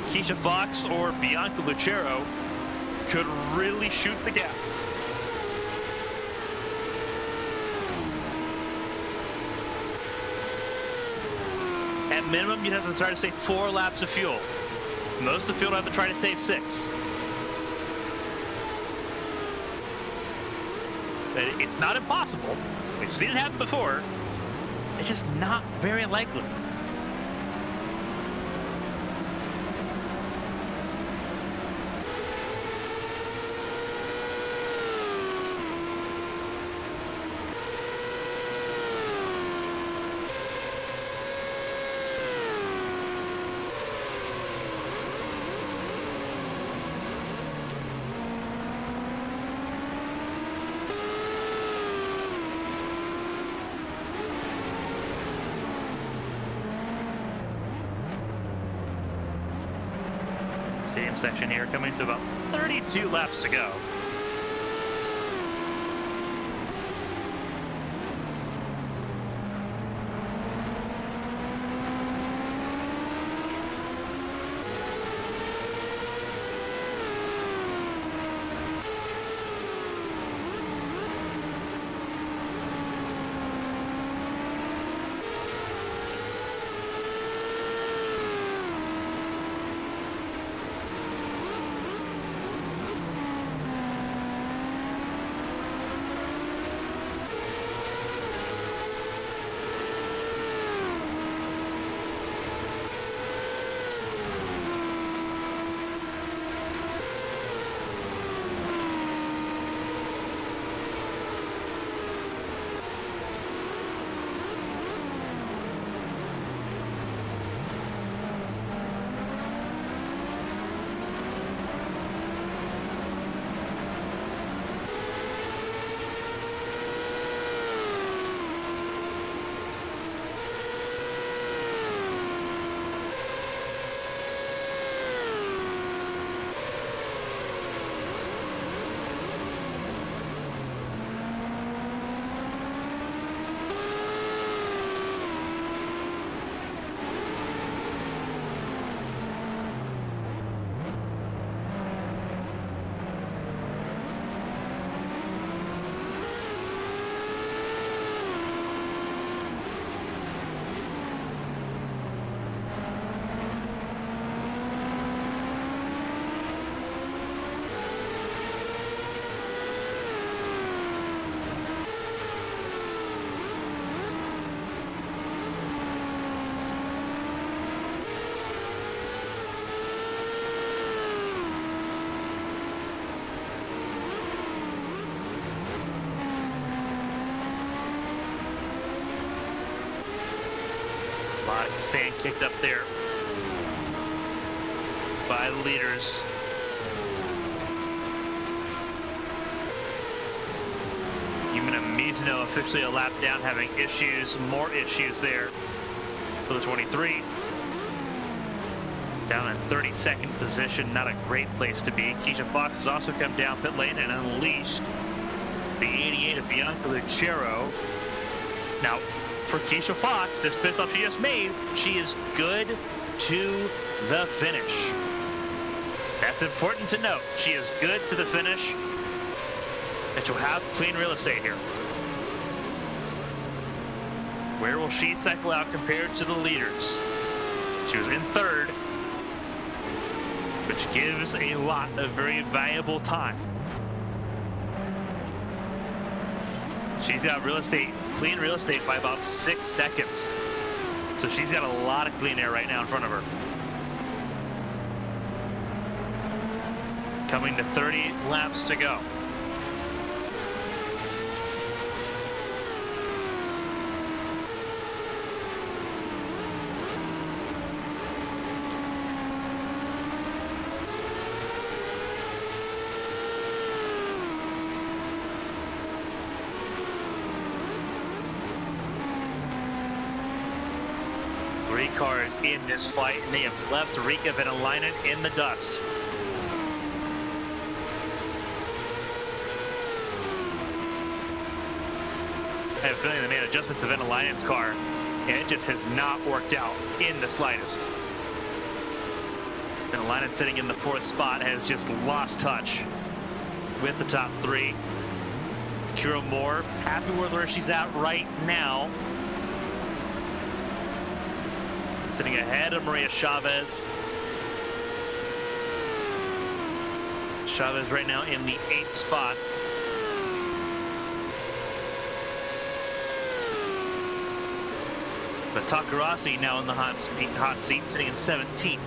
Keisha Fox or Bianca Lucero could really shoot the gap. At minimum, you'd have to try to save 4 laps of fuel. Most of the field have to try to save 6. It's not impossible. We've seen it happen before. It's just not very likely. Stadium section here, coming to about 32 laps to go. A lot of sand kicked up there by the leaders. Yumina Mizuno officially a lap down, having issues, more issues there for the 23. Down in 32nd position, not a great place to be. Keisha Fox has also come down pit lane and unleashed the 88 of Bianca Lucero. Now, for Keisha Fox, this pit stop she just made, she is good to the finish. That's important to note. She is good to the finish, and she'll have clean real estate here. Where will she cycle out compared to the leaders? She was in third, which gives a lot of very valuable time. She's got real estate, clean real estate by about 6 seconds. So she's got a lot of clean air right now in front of her. Coming to 30 laps to go. Three cars in this fight, and they have left Rika Venäläinen in the dust. I have a feeling they made adjustments to Venäläinen's car, and it just has not worked out in the slightest. Venäläinen sitting in the 4th spot has just lost touch with the top 3. Kira Moore, happy with where she's at right now. Sitting ahead of Maria Chavez. Chavez right now in the 8th spot. But Takarasi now in the hot seat, sitting in 17th.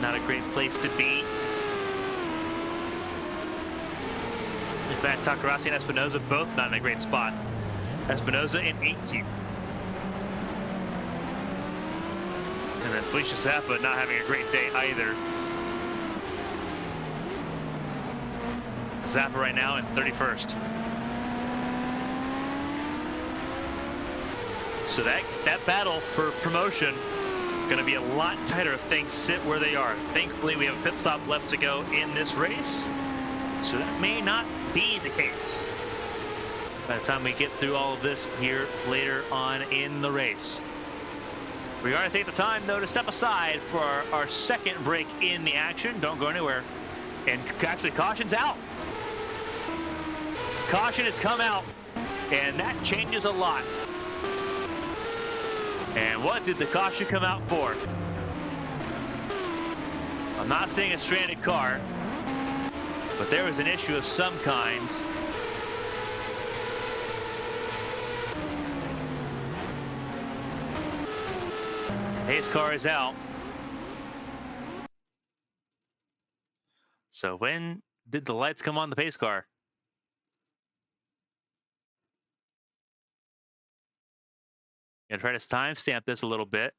Not a great place to be. In fact, Takarasi and Espinosa both not in a great spot. Espinosa in 18th. And then Felicia Zappa not having a great day either. Zappa right now in 31st. So that battle for promotion is going to be a lot tighter if things sit where they are. Thankfully, we have a pit stop left to go in this race, so that may not be the case by the time we get through all of this here later on in the race. We are going to take the time, though, to step aside for our second break in the action. Don't go anywhere. And actually, caution's out. Caution has come out, and that changes a lot. And what did the caution come out for? I'm not saying a stranded car, but there was an issue of some kind. Pace car is out. So when did the lights come on the pace car? Gonna try to timestamp this a little bit.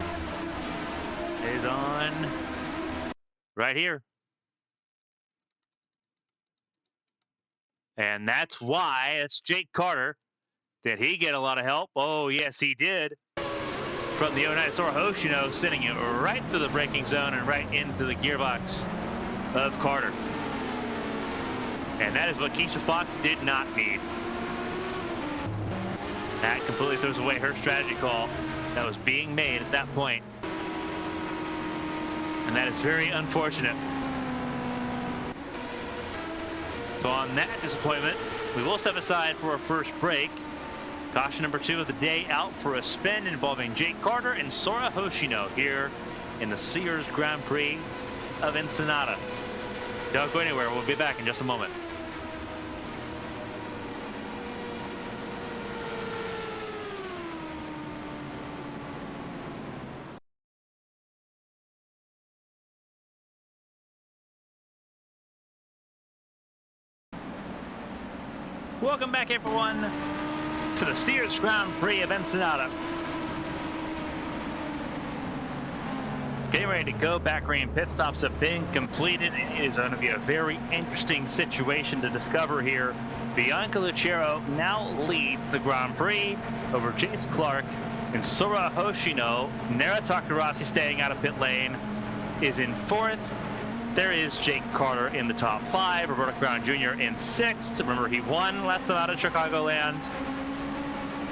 It is on right here. And that's why it's Jake Carter. Did he get a lot of help? Oh, yes, he did. From the 09 Sora Hoshino, sending it right through the braking zone and right into the gearbox of Carter. And that is what Keisha Fox did not need. That completely throws away her strategy call that was being made at that point. And that is very unfortunate. So on that disappointment, we will step aside for our first break. Caution number 2 of the day out for a spin involving Jake Carter and Sora Hoshino here in the Sears Grand Prix of Ensenada. Don't go anywhere. We'll be back in just a moment. Welcome back, everyone, to the Sears Grand Prix of Ensenada. Getting ready to go. Backgreen pit stops have been completed. It is going to be a very interesting situation to discover here. Bianca Lucero now leads the Grand Prix over Jace Clark and Sora Hoshino. Nara Takarasi, staying out of pit lane, is in 4th. There is Jake Carter in the top 5. Roberto Brown Jr. in 6th. Remember, he won last time out in Chicagoland.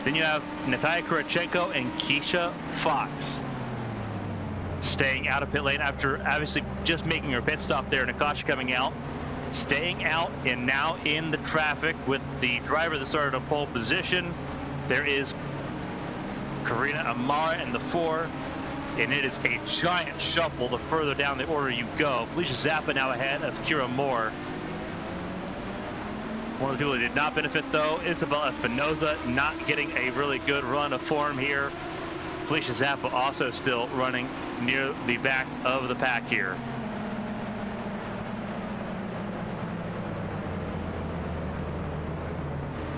Then you have Natalia Kurachenko and Keisha Fox staying out of pit lane after obviously just making her pit stop there. Natasha coming out, staying out, and now in the traffic with the driver that started on pole position. There is Karina Amara in the 4, and it is a giant shuffle the further down the order you go. Felicia Zappa now ahead of Kira Moore. One of the people who did not benefit, though, Isabel Espinosa, not getting a really good run of form here. Felicia Zappa also still running near the back of the pack here.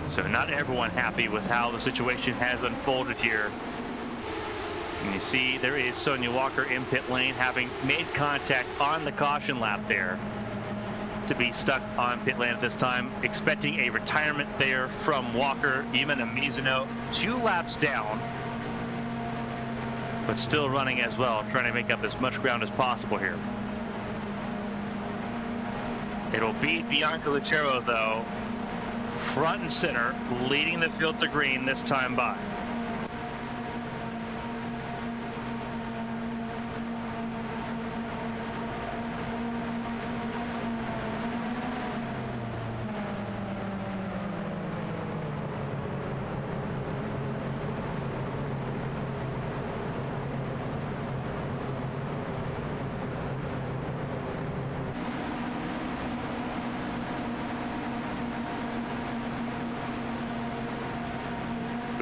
So not everyone happy with how the situation has unfolded here. And you see there is Sonia Walker in pit lane, having made contact on the caution lap there to be stuck on pit lane at this time, expecting a retirement there from Walker. Yumina Mizuno 2 laps down, but still running as well, trying to make up as much ground as possible here. It'll be Bianca Lucero, though, front and center, leading the field to green this time by.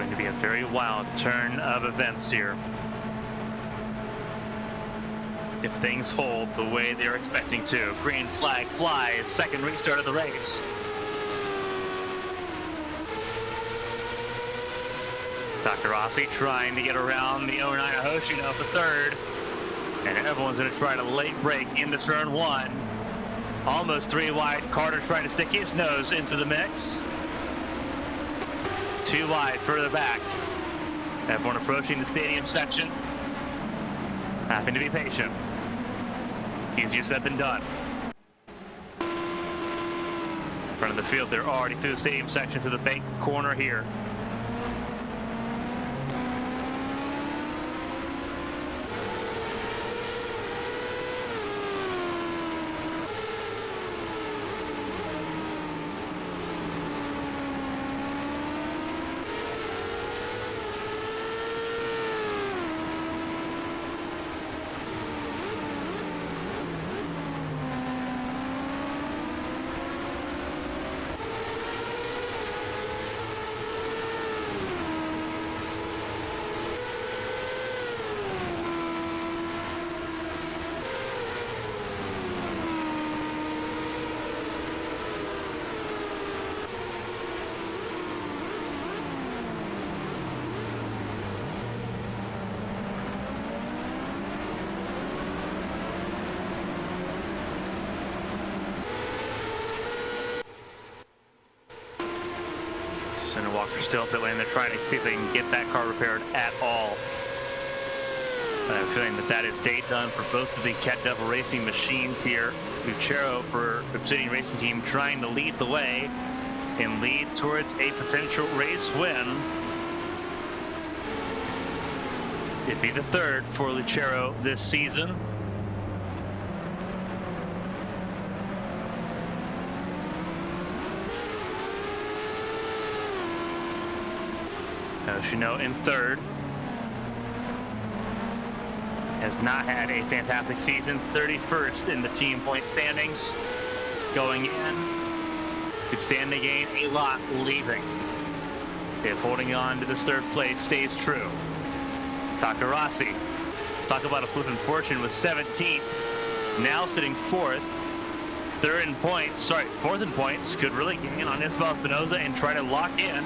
going to be a very wild turn of events here. If things hold the way they're expecting to. Green flag flies, second restart of the race. Takarasi trying to get around the 09 Hoshino for third. And everyone's going to try to late break into turn one. Almost 3 wide. Carter trying to stick his nose into the mix. 2 wide, further back. Everyone approaching the stadium section. Having to be patient. Easier said than done. In front of the field, they're already through the stadium section to the bank corner here. And Walker's still at pit lane. They're trying to see if they can get that car repaired at all. But I have a feeling that that is day done for both of the Cat Devil Racing machines here. Lucero for Obsidian Racing Team trying to lead the way and lead towards a potential race win. It'd be the third for Lucero this season. Hoshino in third. Has not had a fantastic season. 31st in the team point standings. Going in. Could stand to gain a lot leaving. If holding on to this third place stays true. Takarasi. Talk about a flipping fortune with 17th. Now sitting fourth. Fourth in points. Could really gain on Isabel Espinosa and try to lock in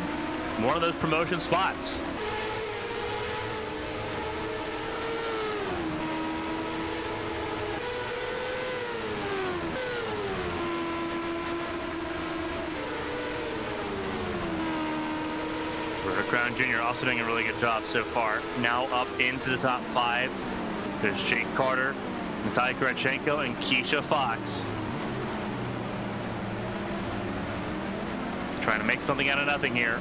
one of those promotion spots. Crown Jr. also doing a really good job so far. Now up into the top 5. There's Jake Carter, Natalia Kurachenko, and Keisha Fox. Trying to make something out of nothing here.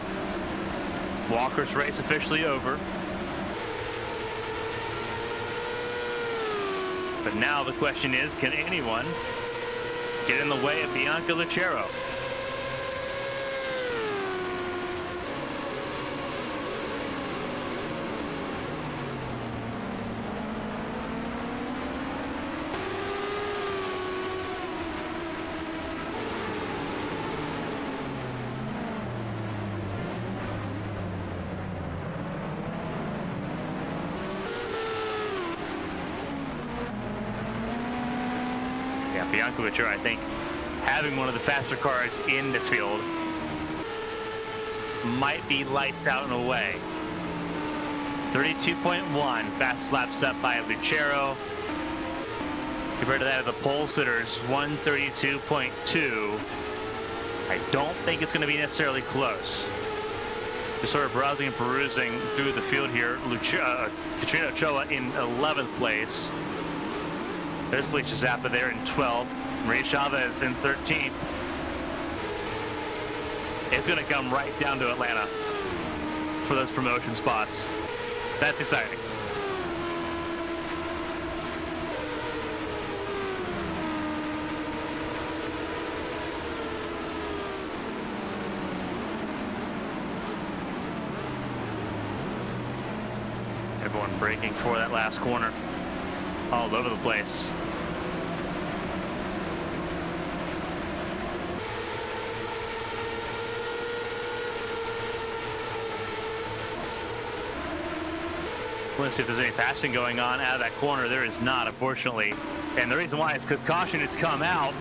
Walker's race officially over. But now the question is, can anyone get in the way of Bianca Lucero? Bianca Lucero, I think, having one of the faster cars in the field might be lights out and away. 32.1 fastest lap set by Lucero. Compared to that of the pole sitters, 132.2. I don't think it's going to be necessarily close. Just sort of browsing and perusing through the field here. Katrina Ochoa in 11th place. There's Felicia Zappa there in 12th. Maria Chavez in 13th. It's going to come right down to Atlanta for those promotion spots. That's exciting. Everyone braking for that last corner. All over the place. want to see if there's any passing going on out of that corner. There is not, unfortunately. And the reason why is because caution has come out.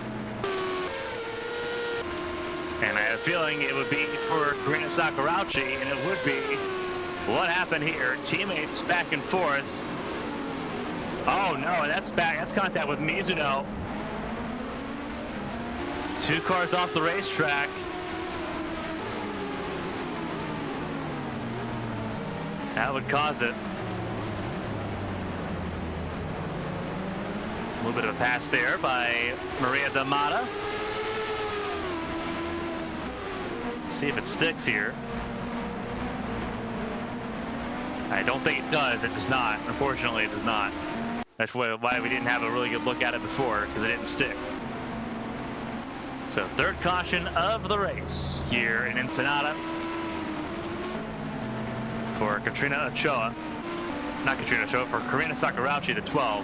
And I have a feeling it would be for Karina Sakurauchi, and it would be. What happened here? Teammates back and forth. Oh no, and that's back. That's contact with Mizuno. 2 cars off the racetrack. That would cause it. A little bit of a pass there by Maria D'Amata. See if it sticks here. I don't think it does. It does not. Unfortunately, it does not. That's why we didn't have a really good look at it before, because it didn't stick. So 3rd caution of the race here in Ensenada for Katrina Ochoa. Not Katrina Ochoa, for Karina Sakurauchi, the 12.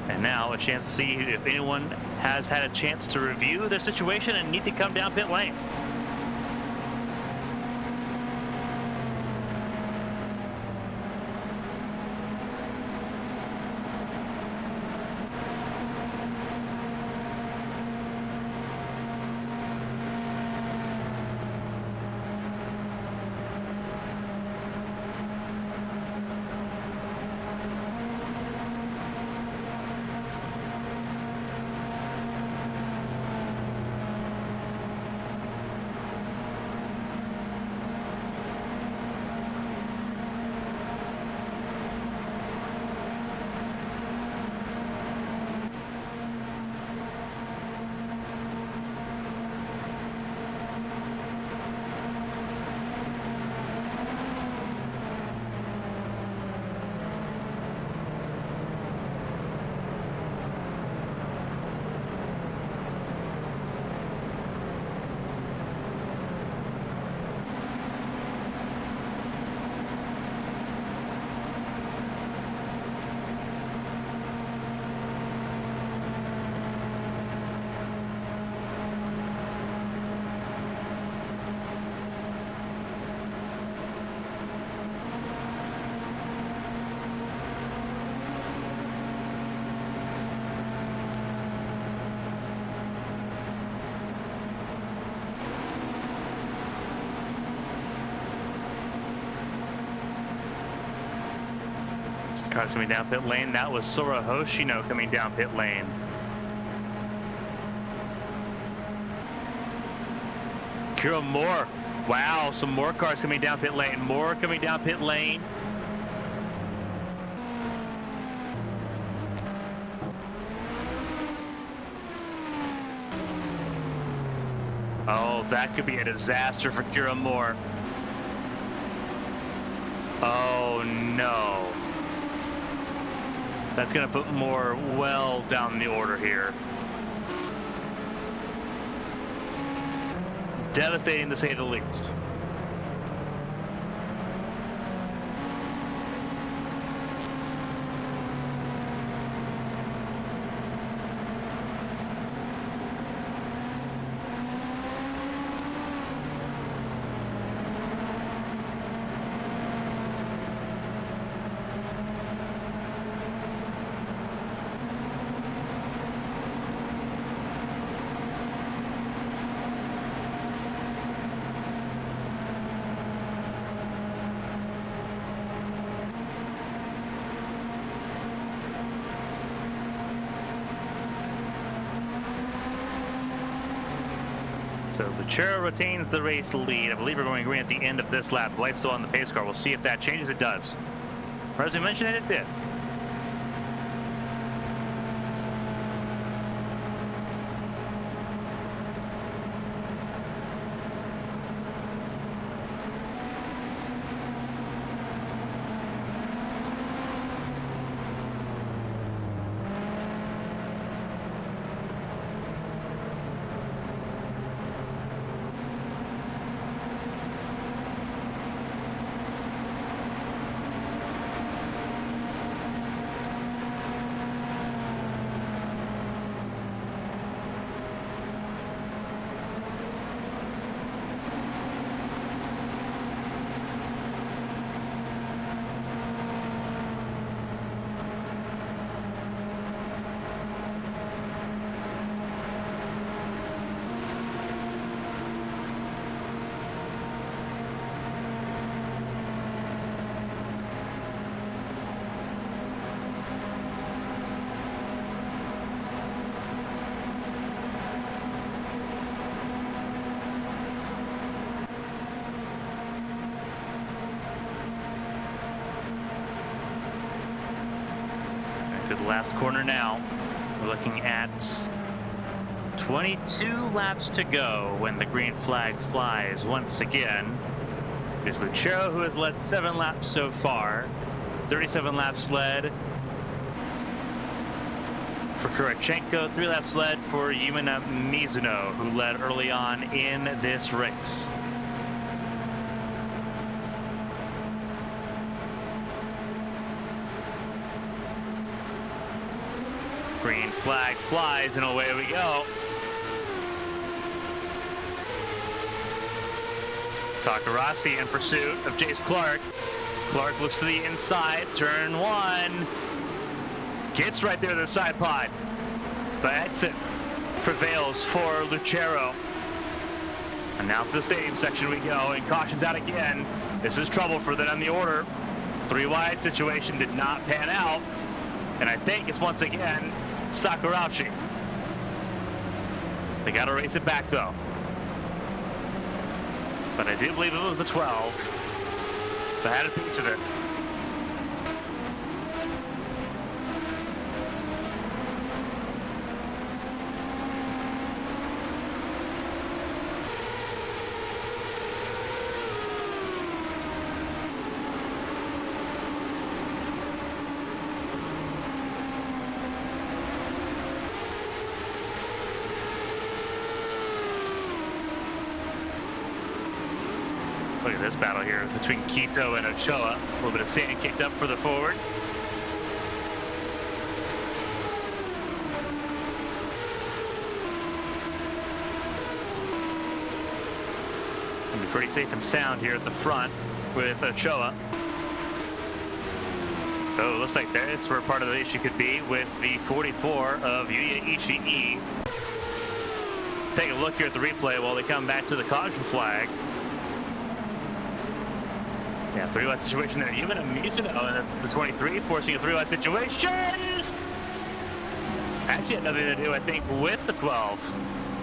And now a chance to see if anyone has had a chance to review their situation and need to come down pit lane. Cars coming down pit lane. That was Sora Hoshino coming down pit lane. Kira Moore. Wow, some more cars coming down pit lane. More coming down pit lane. Oh, that could be a disaster for Kira Moore. Oh no. That's going to put Moore well down the order here. Devastating to say the least. So Lucero retains the race lead. I believe we're going green at the end of this lap. The light's still on the pace car. We'll see if that changes. It does. Or as we mentioned, it did. last corner now. We're looking at 22 laps to go when the green flag flies once again. It's Lucero who has led 7 laps so far. 37 laps led for Kurachenko, 3 laps led for Yumina Mizuno, who led early on in this race. Green flag flies and away we go. Takarasi in pursuit of Jace Clark. Clark looks to the inside, turn 1. Gets right there to the side pod. The exit prevails for Lucero. And now to the stadium section we go, and caution's out again. This is trouble for them on the order. 3 wide situation did not pan out. And I think it's once again Sakurauchi. They got to race it back though. But I do believe it was the 12 that had a piece of it. Look at this battle here between Quito and Ochoa. A little bit of sand kicked up for the forward. Gonna be pretty safe and sound here at the front with Ochoa. Oh, looks like that's where part of the issue could be with the 44 of Yuya Ishii. Let's take a look here at the replay while they come back to the caution flag. Yeah, 3 wide situation there. Yumina Mizuno in the 23 forcing a 3 wide situation. Actually had nothing to do, I think, with the 12.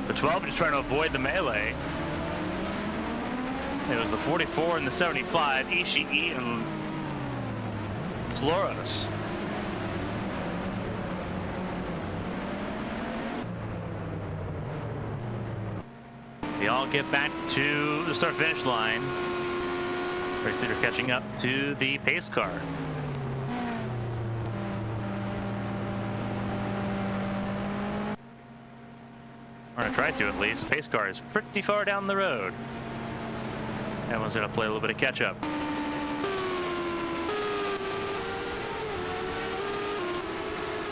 The 12 just trying to avoid the melee. It was the 44 and the 75, Ishii and Flores. They all get back to the start-finish line. Race leader catching up to the pace car. Or I try to at least. Pace car is pretty far down the road. Everyone's going to play a little bit of catch up.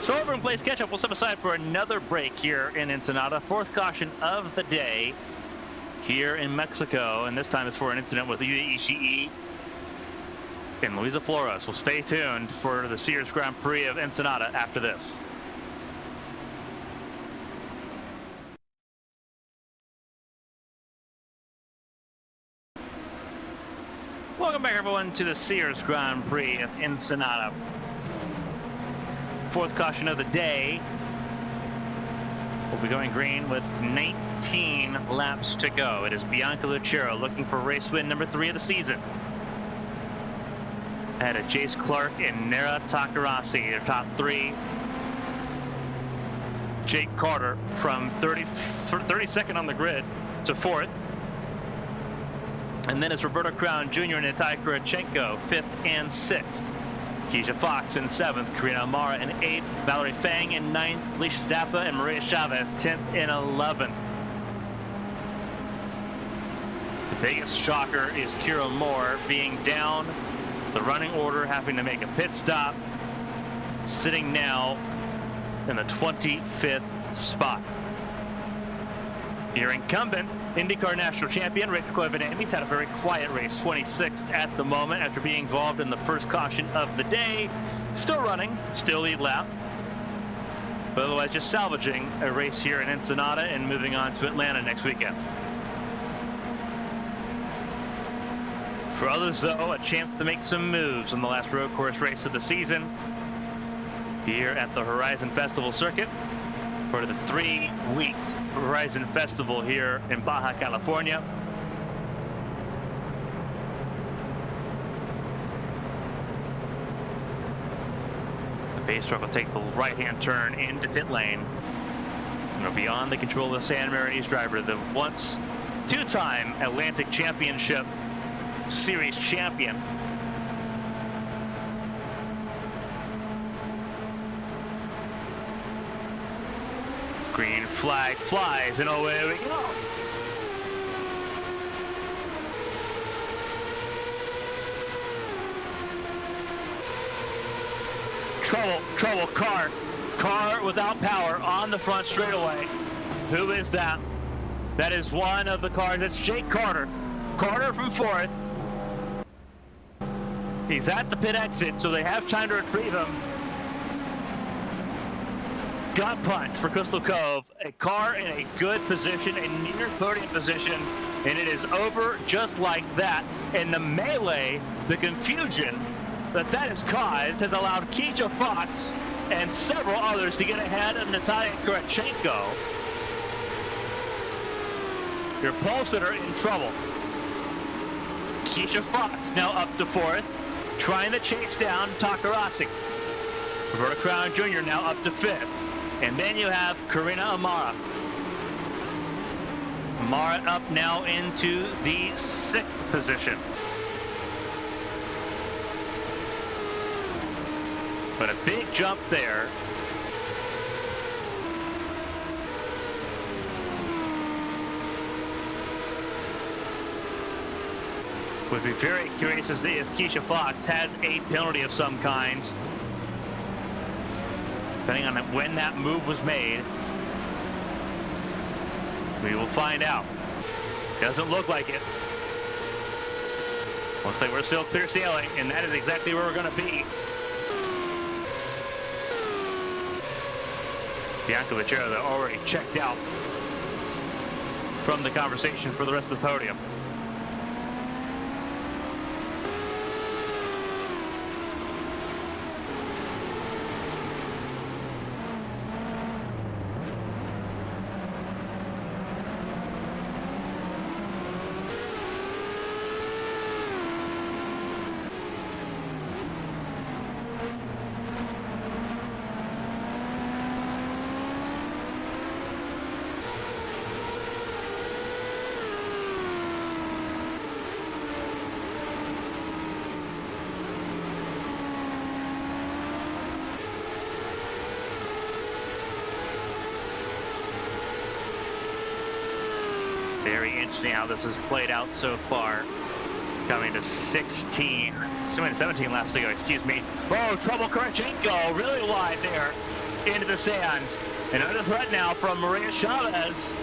So everyone plays catch up. We'll step aside for another break here in Ensenada. 4th caution of the day here in Mexico, and this time it's for an incident with Yuya Ishii and Luisa Flores. We'll stay tuned for the Sears Grand Prix of Ensenada after this. Welcome back, everyone, to the Sears Grand Prix of Ensenada. 4th caution of the day. We'll be going green with 19 laps to go. It is Bianca Lucero looking for race win number 3 of the season. Ahead of Jace Clark and Nera Takarasi, their top 3. Jake Carter from 32nd on the grid to 4th. And then it's Roberto Crown Jr. and Itai Kurachenko, 5th and 6th. Keisha Fox in 7th, Karina Amara in 8th, Valerie Fang in 9th, Felicia Zappa and Maria Chavez 10th and 11th. The biggest shocker is Kira Moore being down the running order, having to make a pit stop, sitting now in the 25th spot. Your incumbent IndyCar National Champion Rachel Coivanami's had a very quiet race, 26th at the moment after being involved in the first caution of the day. Still running, still lead lap, but otherwise just salvaging a race here in Ensenada and moving on to Atlanta next weekend. For others, though, a chance to make some moves on the last road course race of the season here at the Horizon Festival circuit. Part of the 3-week Horizon Festival here in Baja, California. Base truck will take the right-hand turn into pit lane. And it'll be on the control of the San Marinese driver, the once two-time Atlantic Championship Series champion. Green flag flies, and away we go. Trouble, car without power on the front straightaway. Who is that? That is one of the cars. It's Jake Carter. Carter from fourth. He's at the pit exit, so they have time to retrieve him. Gut punch for Crystal Cove. A car in a good position, a near podium position, and it is over just like that. And the melee, the confusion that has caused has allowed Keisha Fox and several others to get ahead of Natalia Kurachenko. Your Pulsator in trouble. Keisha Fox now up to fourth, trying to chase down Takarasi. Roberta Crown Jr. now up to fifth. And then you have Karina Amara. Amara up now into the sixth position. But a big jump there. Would be very curious to see if Keisha Fox has a penalty of some kind, depending on when that move was made. We will find out. Doesn't look like it. Looks like we're still clear sailing, and that is exactly where we're going to be. Bianca Becerra already checked out from the conversation for the rest of the podium. Very interesting how this has played out so far. Coming to 17 laps to go, excuse me. Oh, trouble Kurachenko, really wide there into the sand. And under threat now from Maria Chavez.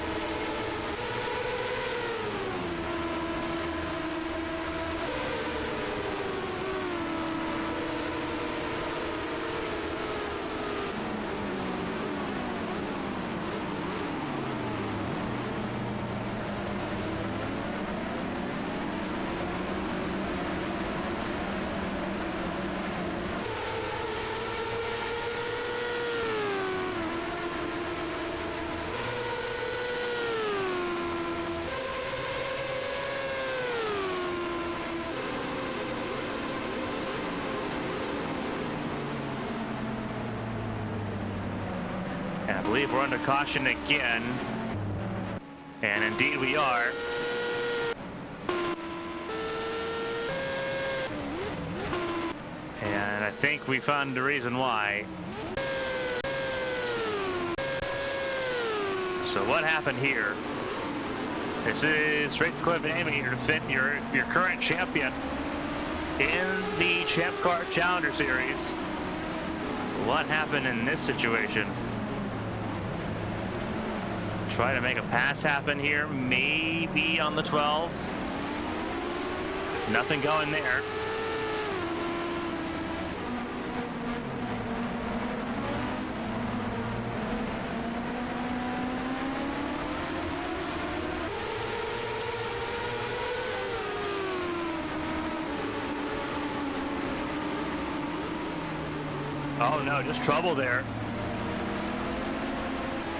And I believe we're under caution again. And indeed we are. And I think we found the reason why. So what happened here? This is straight to Cliff and Amy, your current champion in the Champ Car Challenger Series. What happened in this situation? Try to make a pass happen here, maybe on the 12. Nothing going there. Oh no, just trouble there.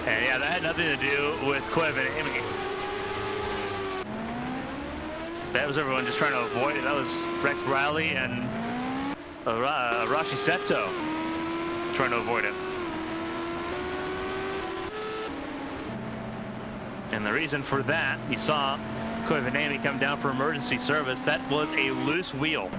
And yeah, that had nothing to do with Quiv and Amy. That was everyone just trying to avoid it. That was Rex Riley and Rashi Seto. trying to avoid it. And the reason for that, you saw Koivanemi come down for emergency service. That was a loose wheel.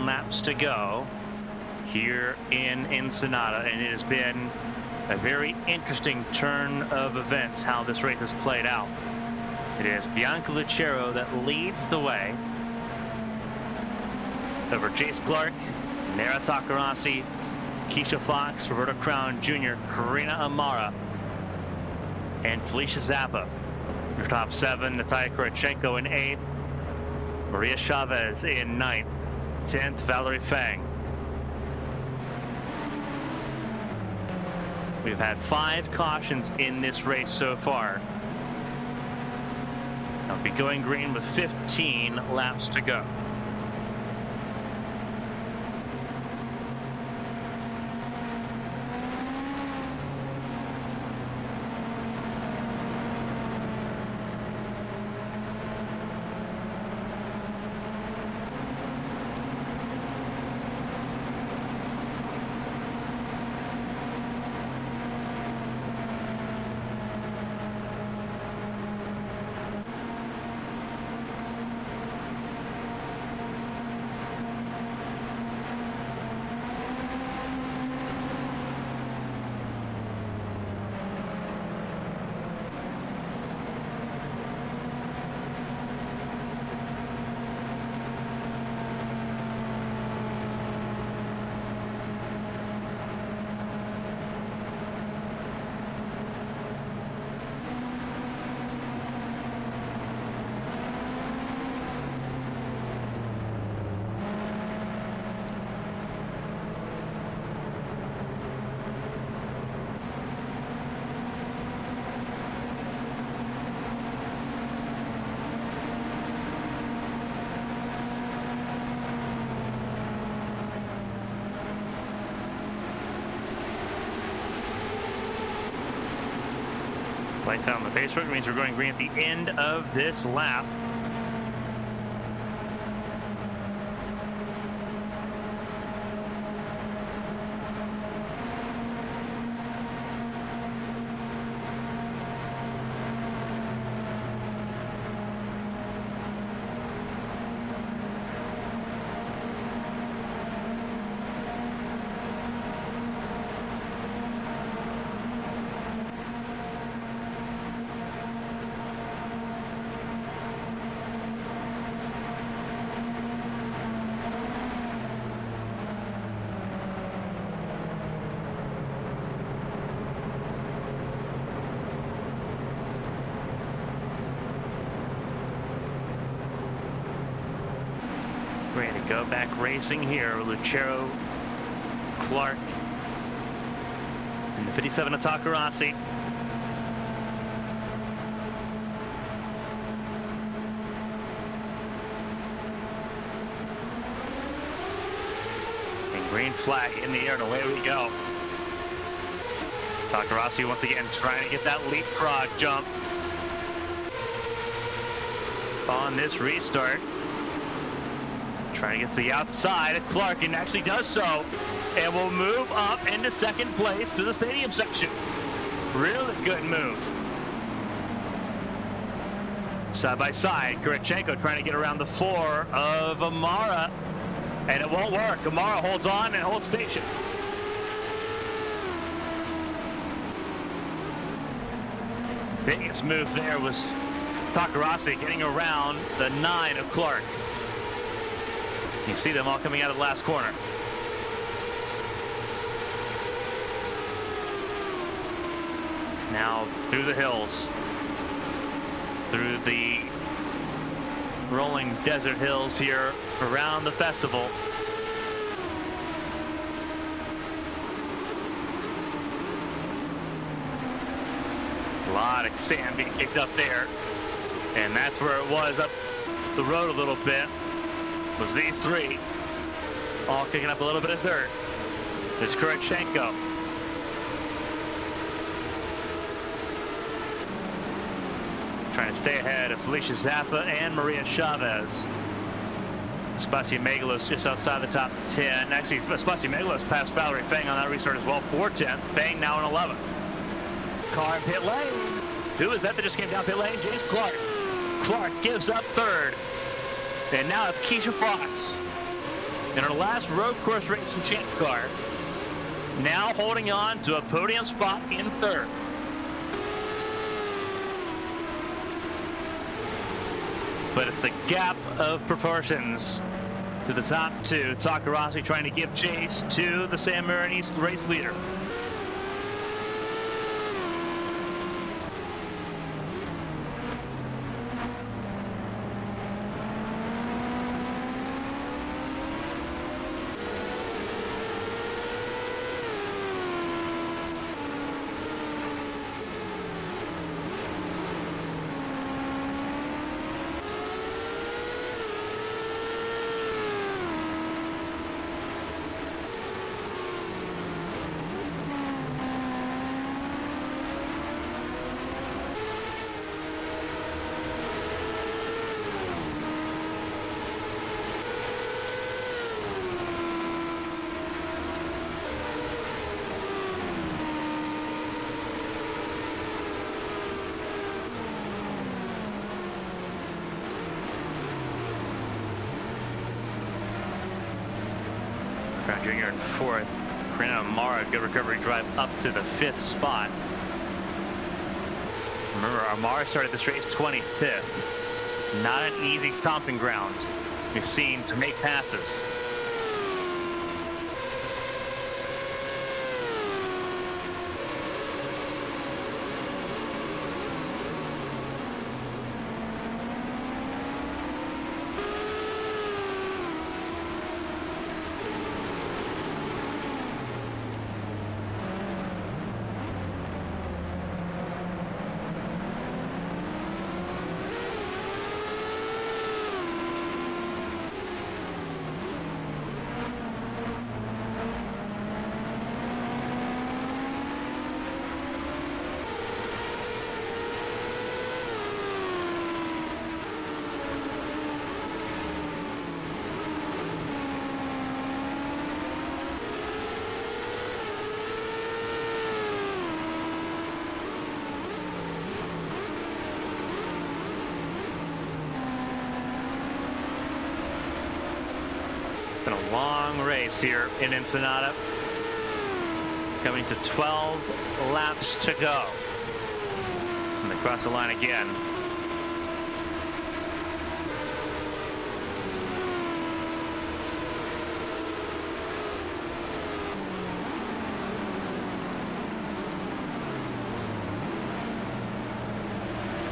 Laps to go here in Ensenada, and it has been a very interesting turn of events how this race has played out. It is Bianca Lucero that leads the way over Jace Clark, Nara Takarasi, Keisha Fox, Roberta Crown Jr., Karina Amara, and Felicia Zappa. Your top 7, Natalia Kurachenko in 8th, Maria Chavez in 9th, 10th, Valerie Fang. We've had 5 cautions in this race so far. I'll be going green with 15 laps to go. Lights out on the base road means we're going green at the end of this lap. Ready to go back racing here. Lucero, Clark, and the 57 of Takarasi. And green flag in the air, and away we go. Takarasi once again trying to get that leapfrog jump on this restart. Trying to get to the outside of Clark, and actually does so, and will move up into second place to the stadium section. Really good move. Side by side, Kurichenko trying to get around the 4 of Amara, and it won't work. Amara holds on and holds station. Biggest move there was Takarasi getting around the 9 of Clark. You see them all coming out of the last corner. Now through the hills, through the rolling desert hills here around the festival. A lot of sand being kicked up there, and that's where it was up the road a little bit, was these three all kicking up a little bit of dirt. There's Kurichenko. Trying to stay ahead of Felicia Zappa and Maria Chavez. Spasimegalos just outside the top 10. Actually, Spasimegalos passed Valerie Fang on that restart as well. 4-10. Fang now in 11. Car in pit lane. Who is that just came down pit lane? Jace Clark. Clark gives up third. And now it's Keisha Fox in her last road course racing champ car. Now holding on to a podium spot in third. But it's a gap of proportions to the top two. Takarasi trying to give chase to the San Marinese race leader. Junior in fourth. Karina Amara, good recovery drive up to the 5th spot. Remember, Amara started this race 25th. Not an easy stomping ground we've seen to make passes. Been a long race here in Ensenada. Coming to 12 laps to go. And they cross the line again.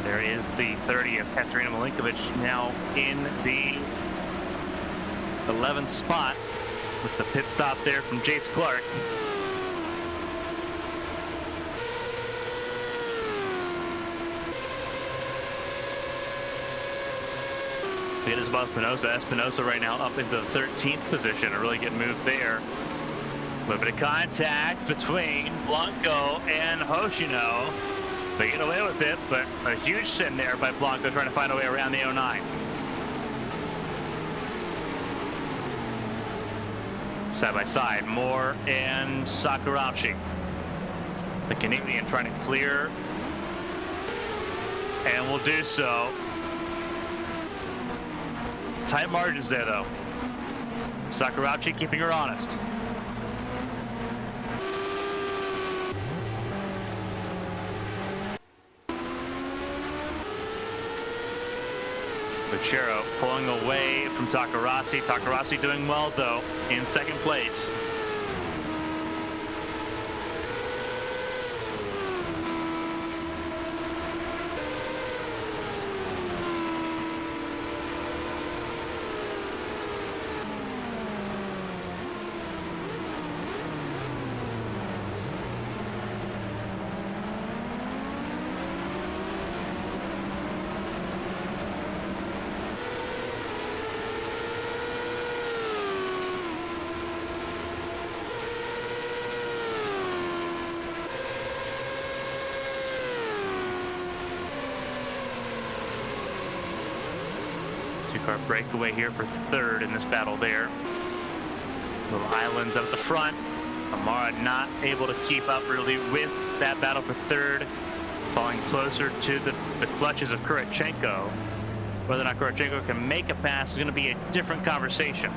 There is the 30 of Katerina Malinkovic now in the 11th spot with the pit stop there from Jace Clark. It is about Espinosa. Espinosa right now up into the 13th position. A really good move there. A little bit of contact between Blanco and Hoshino. They get away with it, but a huge sin there by Blanco trying to find a way around the 09. Side by side, Moore and Sakurauchi. The Canadian trying to clear, and will do so Tight margins there, though. Sakurauchi keeping her honest. Lucero pulling away from Takarasi. Takarasi doing well, though, in second place. Two-car breakaway here for third in this battle there. Little islands up the front. Amara not able to keep up really with that battle for third. Falling closer to the clutches of Kurachenko. Whether or not Kurachenko can make a pass is going to be a different conversation.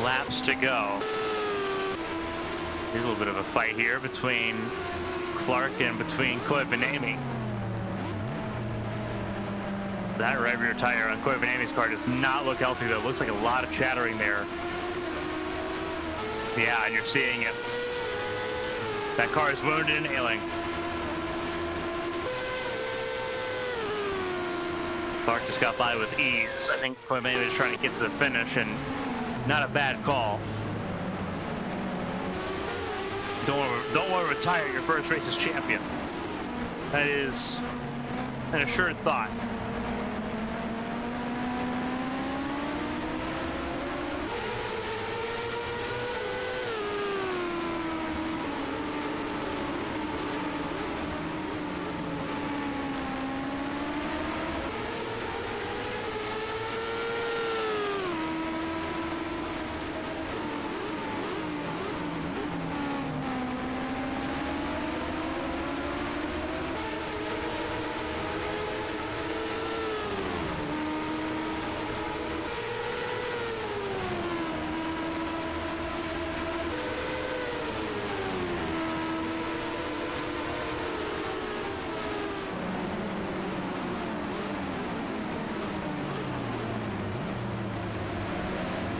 Laps to go. There's a little bit of a fight here between Clark and between Koivanemi. That right rear tire on Koivanemi's car does not look healthy, though. Looks like a lot of chattering there. Yeah, and you're seeing it. That car is wounded and ailing. Clark just got by with ease. I think Koivanemi is trying to get to the finish, and not a bad call. Don't want to retire your first race as champion. That is an assured thought.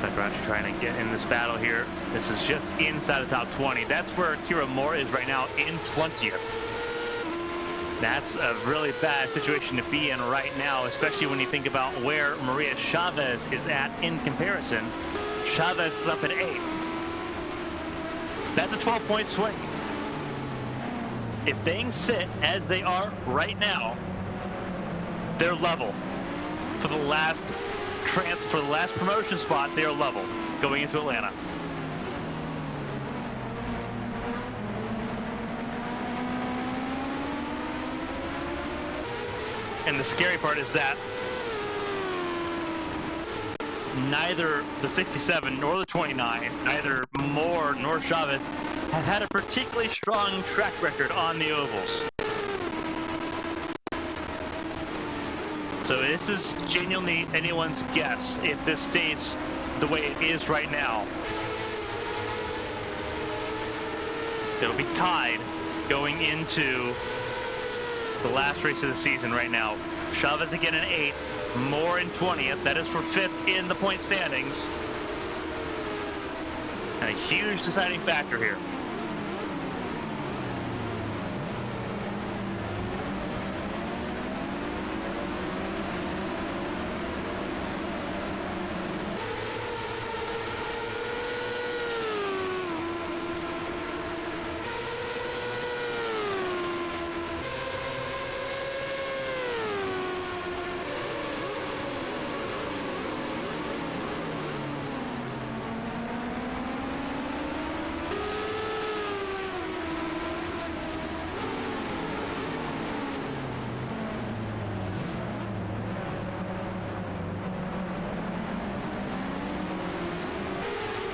Sakurauchi trying to get in this battle here. This is just inside the top 20. That's where Kira Moore is right now, in 20th. That's a really bad situation to be in right now, especially when you think about where Maria Chavez is at in comparison. Chavez is up at 8th. That's a 12-point swing. If things sit as they are right now, they're level. For the last promotion spot, they are level going into Atlanta. And the scary part is that neither the 67 nor the 29, neither Moore nor Chavez, have had a particularly strong track record on the ovals. So this is genuinely anyone's guess if this stays the way it is right now. It'll be tied going into the last race of the season right now. Chavez again in 8th, Moore in 20th. That is for 5th in the point standings. And a huge deciding factor here.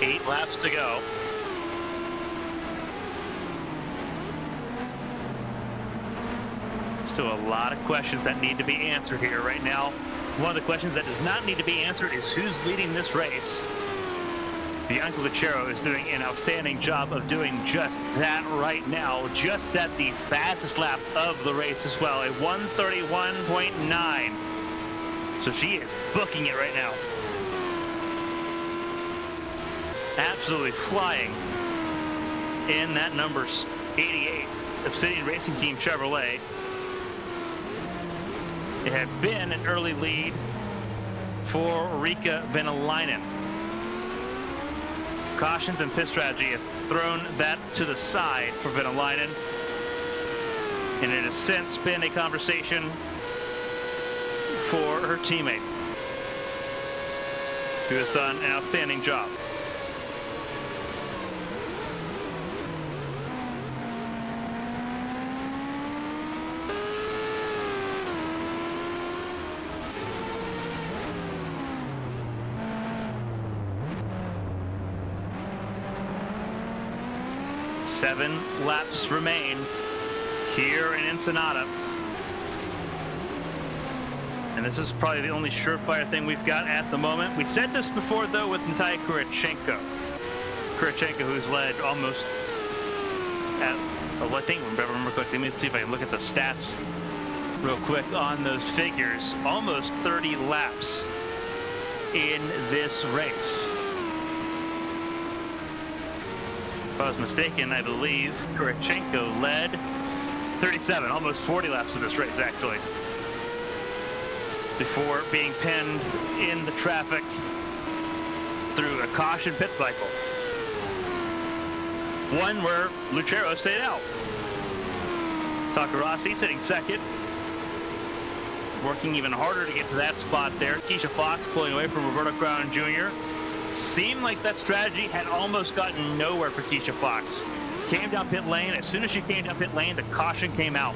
Eight laps to go. Still a lot of questions that need to be answered here right now. One of the questions that does not need to be answered is who's leading this race. Bianca Lucero is doing an outstanding job of doing just that right now. Just set the fastest lap of the race as well, a 1:31.9. So she is booking it right now. Absolutely flying in that number 88 Obsidian Racing Team Chevrolet. It had been an early lead for Riikka Venäläinen. Cautions and pit strategy have thrown that to the side for Venäläinen, and it has since been a conversation for her teammate, who has done an outstanding job. Seven laps remain here in Ensenada. And this is probably the only surefire thing we've got at the moment. We said this before, though, with Natalia Kurichenko. Kurichenko, who's led almost at, I think, if I remember correctly, let me see if I can look at the stats real quick on those figures. Almost 30 laps in this race. If I was mistaken, I believe Kurichenko led 37, almost 40 laps of this race, actually, before being pinned in the traffic through a caution pit cycle. One where Lucero stayed out. Takarasi sitting second, working even harder to get to that spot there. Keisha Fox pulling away from Roberto Crown Jr. Seemed like that strategy had almost gotten nowhere for Keisha Fox. Came down pit lane. As soon as she came down pit lane, the caution came out.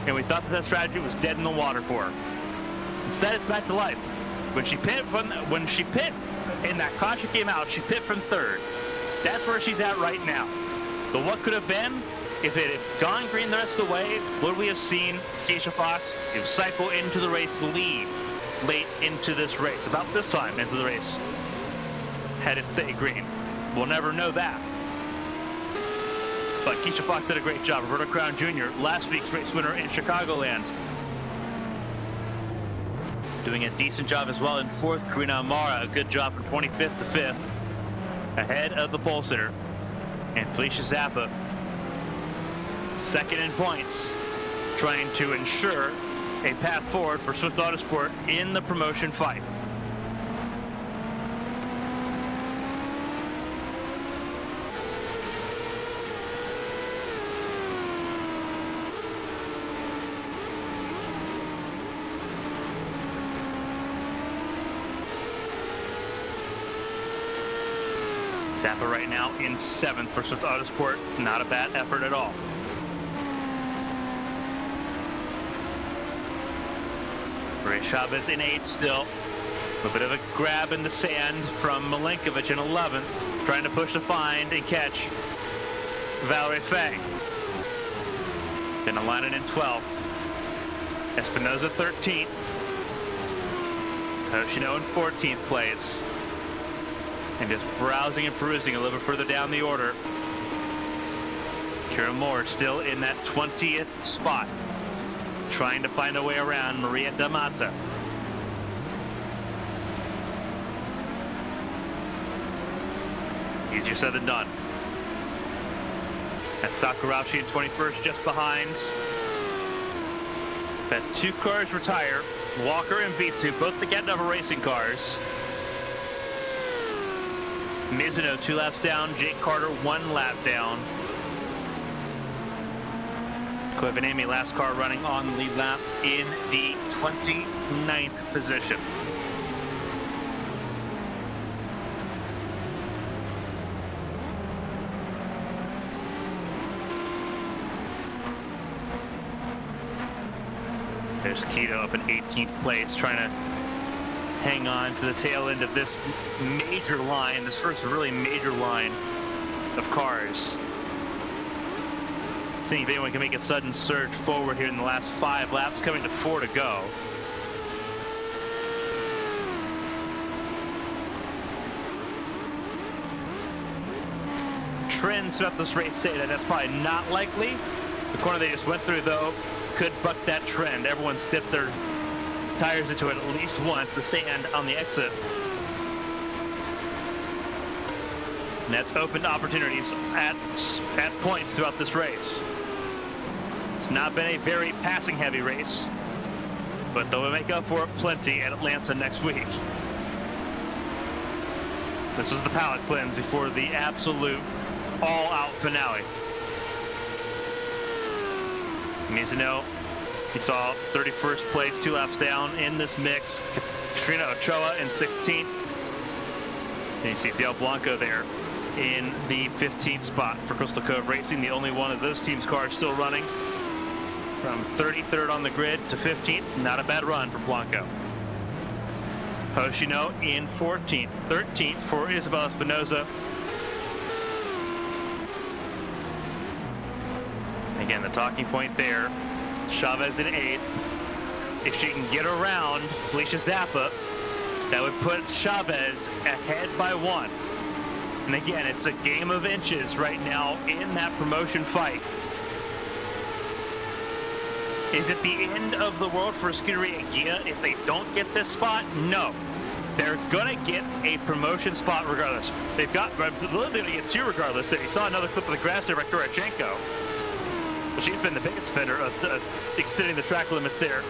And we thought that strategy was dead in the water for her. Instead, it's back to life. When she pit and that caution came out, she pit from third. That's where she's at right now. But what could have been, if it had gone green the rest of the way, would we have seen Keisha Fox cycle into the race lead late into this race, about this time into the race? Had it stayed green. We'll never know that. But Keisha Fox did a great job. Roberto Crown Jr., last week's race winner in Chicagoland, doing a decent job as well in 4th. Karina Amara, a good job from 25th to 5th, ahead of the pole sitter. And Felicia Zappa, second in points, trying to ensure a path forward for Swift Autosport in the promotion fight. Zappa right now in 7th for Swift Autosport. Not a bad effort at all. Ray Chavez in 8th still. A bit of a grab in the sand from Milinkovic in 11th. Trying to push to find and catch Valerie Fay. Venäläinen in 12th. Espinosa 13th. Hoshino in 14th place. And just browsing and perusing a little bit further down the order. Kira Moore still in that 20th spot, trying to find a way around Maria D'Amata. Easier said than done. That's Sakurauchi in 21st, just behind. Had 2 cars retire, Walker and Vitsu, both the Gatnova racing cars. Mizuno 2 laps down, Jake Carter 1 lap down. Koivanemi, last car running on the lead lap in the 29th position. There's Keto up in 18th place, trying to hang on to the tail end of this major line, this first really major line of cars. Seeing if anyone can make a sudden surge forward here in the last 5 laps, coming to 4 to go. Trends throughout this race say that that's probably not likely. The corner they just went through, though, could buck that trend. Everyone's dipped their tires into it at least once, the sand on the exit. And that's opened opportunities at points throughout this race. It's not been a very passing heavy race, but they'll make up for it plenty at Atlanta next week. This was the palate cleanse before the absolute all-out finale. Mizuno, you saw 31st place, 2 laps down in this mix. Katrina Ochoa in 16th. And you see Del Blanco there in the 15th spot for Crystal Cove Racing, the only one of those teams' cars still running. From 33rd on the grid to 15th, not a bad run for Blanco. Hoshino in 14th, 13th for Isabel Espinoza. Again, the talking point there, Chavez in 8th. If she can get around Felicia Zappa, that would put Chavez ahead by 1. And again, it's a game of inches right now in that promotion fight. Is it the end of the world for Scuderia Ghia if they don't get this spot? No. They're going to get a promotion spot regardless. They've got, they're going to get 2 regardless. If you saw another clip of the grass there by Kurachenko, well, she's been the biggest offender of extending the track limits there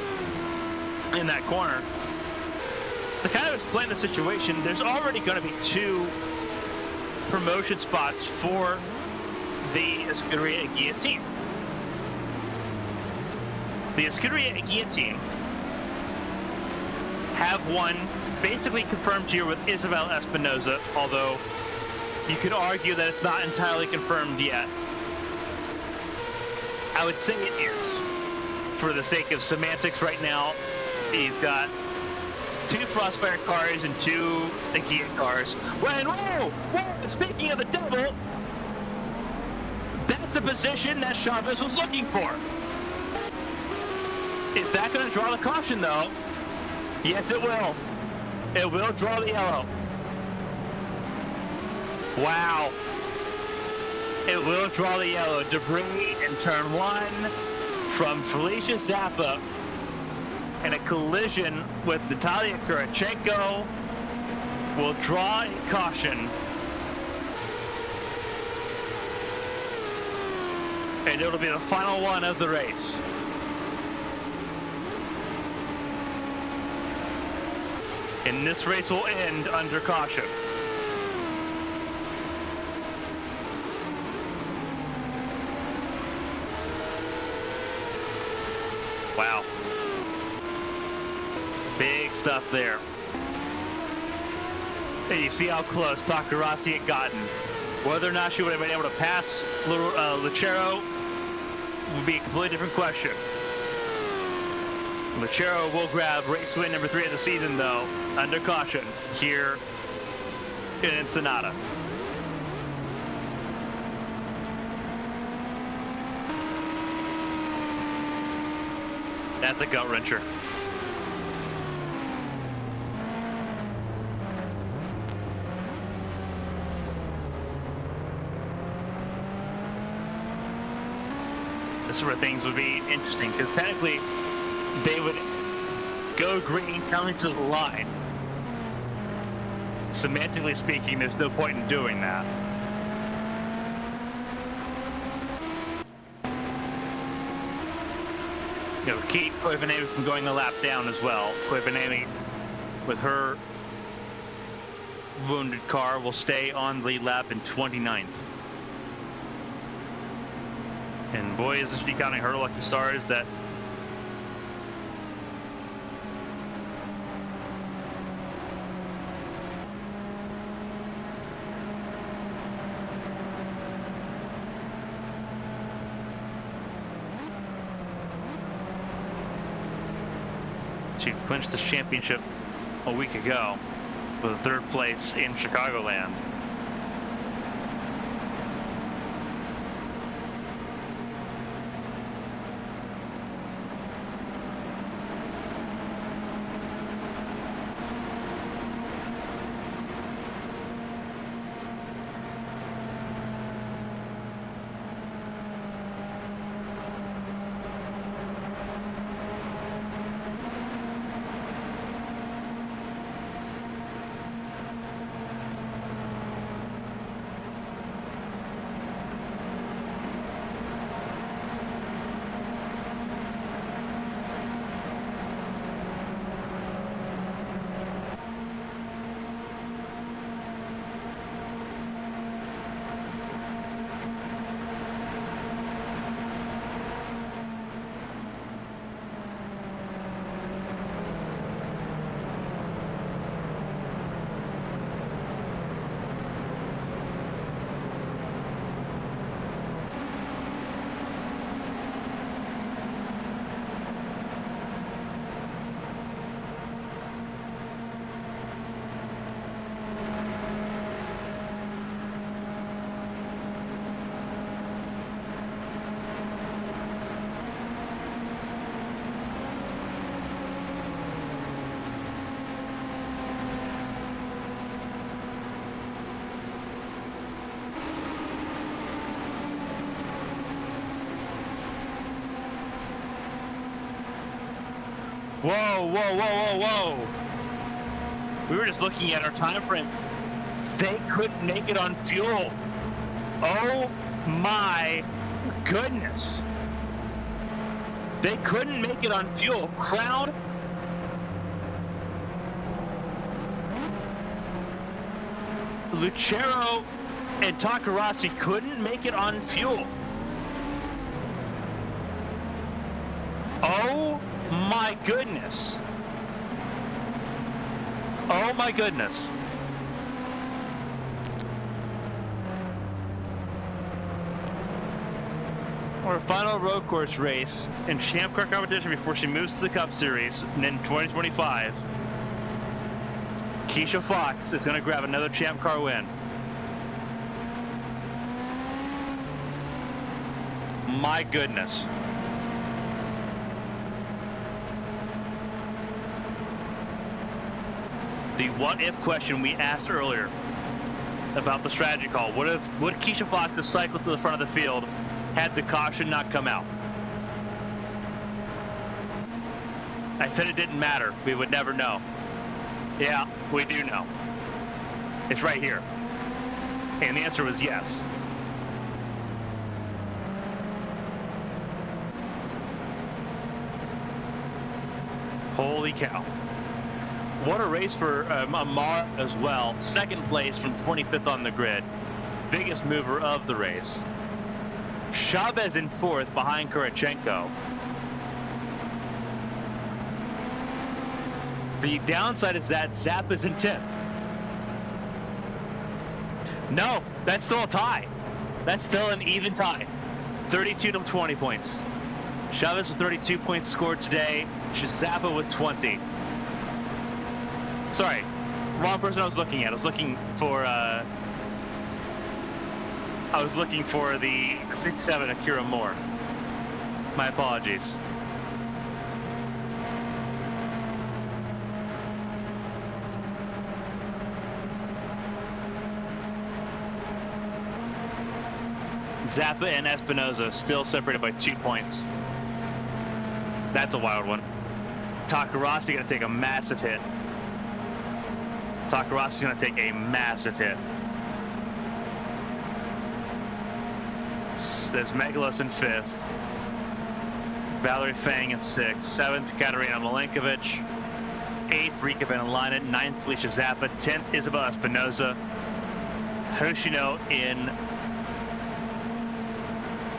in that corner. To kind of explain the situation, there's already going to be 2 promotion spots for the Scuderia Ghia team. The Scuderia Ghia team have one basically confirmed here with Isabel Espinoza, although you could argue that it's not entirely confirmed yet. I would say it is, for the sake of semantics right now. You've got 2 Frostfire cars and 2 Ghia cars. Whoa! Speaking of the devil, that's a position that Chavez was looking for. Is that going to draw the caution, though? Yes, it will. It will draw the yellow. Wow. It will draw the yellow. Debris in turn 1 from Felicia Zappa, and a collision with Natalia Kurachenko will draw a caution. And it'll be the final one of the race. And this race will end under caution. Wow. Big stuff there. And you see how close Takarasi had gotten. Whether or not she would have been able to pass Lucero would be a completely different question. Lucero will grab race win number 3 of the season, though, under caution here in Ensenada. That's a gut wrencher. this is where things would be interesting, because technically they would go green coming to the line. Semantically speaking, there's no point in doing that. Keep Koivanemi from going a lap down as well. Koivanemi, with her wounded car, will stay on the lead lap in 29th. And boy, isn't she counting her lucky stars that she clinched the championship a week ago with a third place in Chicagoland. Whoa, whoa, whoa, whoa, whoa. We were just looking at our time frame. They couldn't make it on fuel. Oh my goodness. They couldn't make it on fuel. Crowd. Lucero and Takarasi couldn't make it on fuel. Oh my goodness. Oh my goodness. Our final road course race in Champ Car competition before she moves to the Cup Series in 2025. Keisha Fox is going to grab another Champ Car win. My goodness. The what-if question we asked earlier about the strategy call. Would Keisha Fox have cycled to the front of the field had the caution not come out? I said it didn't matter. We would never know. Yeah, we do know. It's right here. And the answer was yes. Holy cow. What a race for Amar as well. Second place from 25th on the grid. Biggest mover of the race. Chavez in fourth behind Kurachenko. The downside is that Zap is in 10th. No, that's still a tie. That's still an even tie. 32 to 20 points. Chavez with 32 points scored today. Zappa with 20. Sorry, wrong person I was looking at. I was looking for the 67 Akira Moore. My apologies. Zappa and Espinoza still separated by 2 points. That's a wild one. Takarasi going to take a massive hit. Takarasi's going to take a massive hit. There's Megalos in 5th. Valerie Fang in 6th. 7th, Katerina Milenkovic. 8th, Rika Venelainen. 9th, Felicia Zappa. 10th, Isabel Espinoza. Hoshino in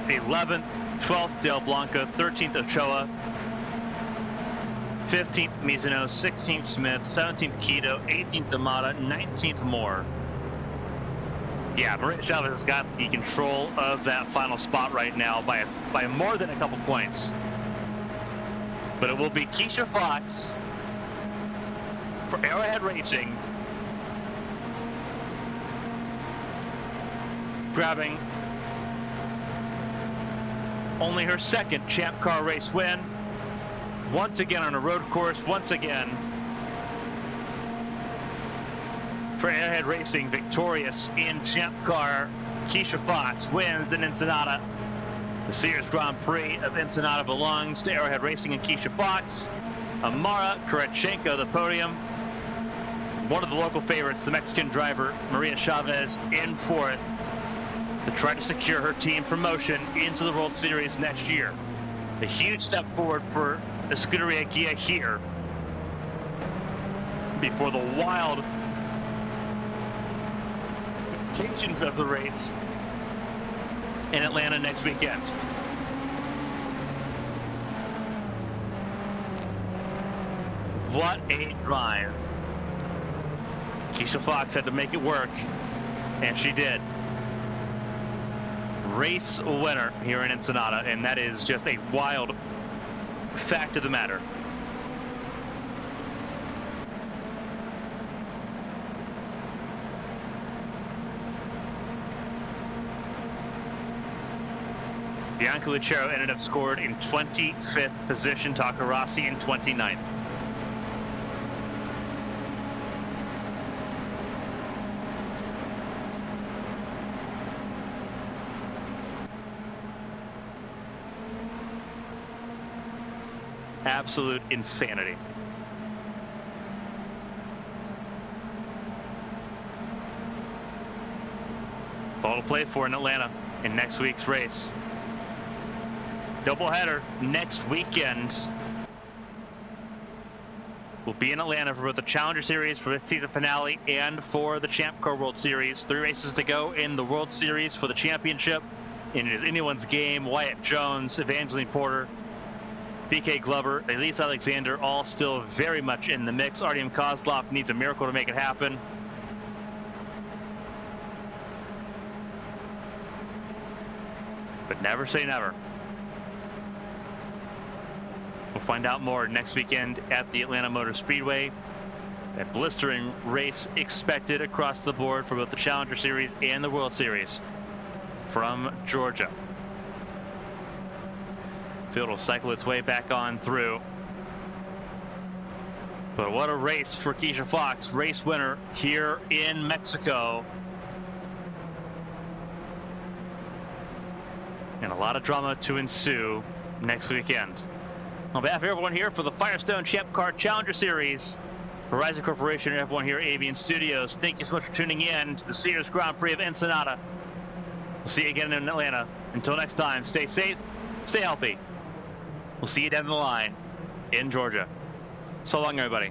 11th. 12th, Del Blanco. 13th, Ochoa. 15th, Mizuno. 16th, Smith. 17th, Keto. 18th, Amada. 19th, Moore. Yeah, Maria Chavez has got the control of that final spot right now by more than a couple points. But it will be Keisha Fox for Arrowhead Racing, grabbing only her 2nd Champ Car race win. Once again on a road course, once again for Airhead Racing, victorious in Champ Car. Keisha Fox wins in Ensenada. The Sears Grand Prix of Ensenada belongs to Airhead Racing and Keisha Fox. Amara Kurachenko, the podium. One of the local favorites, the Mexican driver, Maria Chavez, in 4th to try to secure her team promotion into the World Series next year. A huge step forward for Escuderia Guia here before the wild expectations of the race in Atlanta next weekend. What a drive. Keisha Fox had to make it work, and she did. Race winner here in Ensenada, and that is just a wild fact of the matter. Bianca Lucero ended up scored in 25th position, Takarasi in 29th. Absolute insanity. All to play for in Atlanta in next week's race. Doubleheader next weekend. We'll be in Atlanta for both the Challenger Series for the season finale and for the Champ Car World Series. 3 races to go in the World Series for the championship. And it is anyone's game. Wyatt Jones, Evangeline Porter, BK Glover, Elise Alexander, all still very much in the mix. Artyom Kozlov needs a miracle to make it happen. But never say never. We'll find out more next weekend at the Atlanta Motor Speedway. A blistering race expected across the board for both the Challenger Series and the World Series from Georgia. Field will cycle its way back on through. But what a race for Keisha Fox, race winner here in Mexico. And a lot of drama to ensue next weekend. On behalf of everyone here for the Firestone Champ Car Challenger Series, Horizon Corporation, and everyone here at ABN Studios, thank you so much for tuning in to the Sears Grand Prix of Ensenada. We'll see you again in Atlanta. Until next time, stay safe, stay healthy. We'll see you down the line in Georgia. So long, everybody.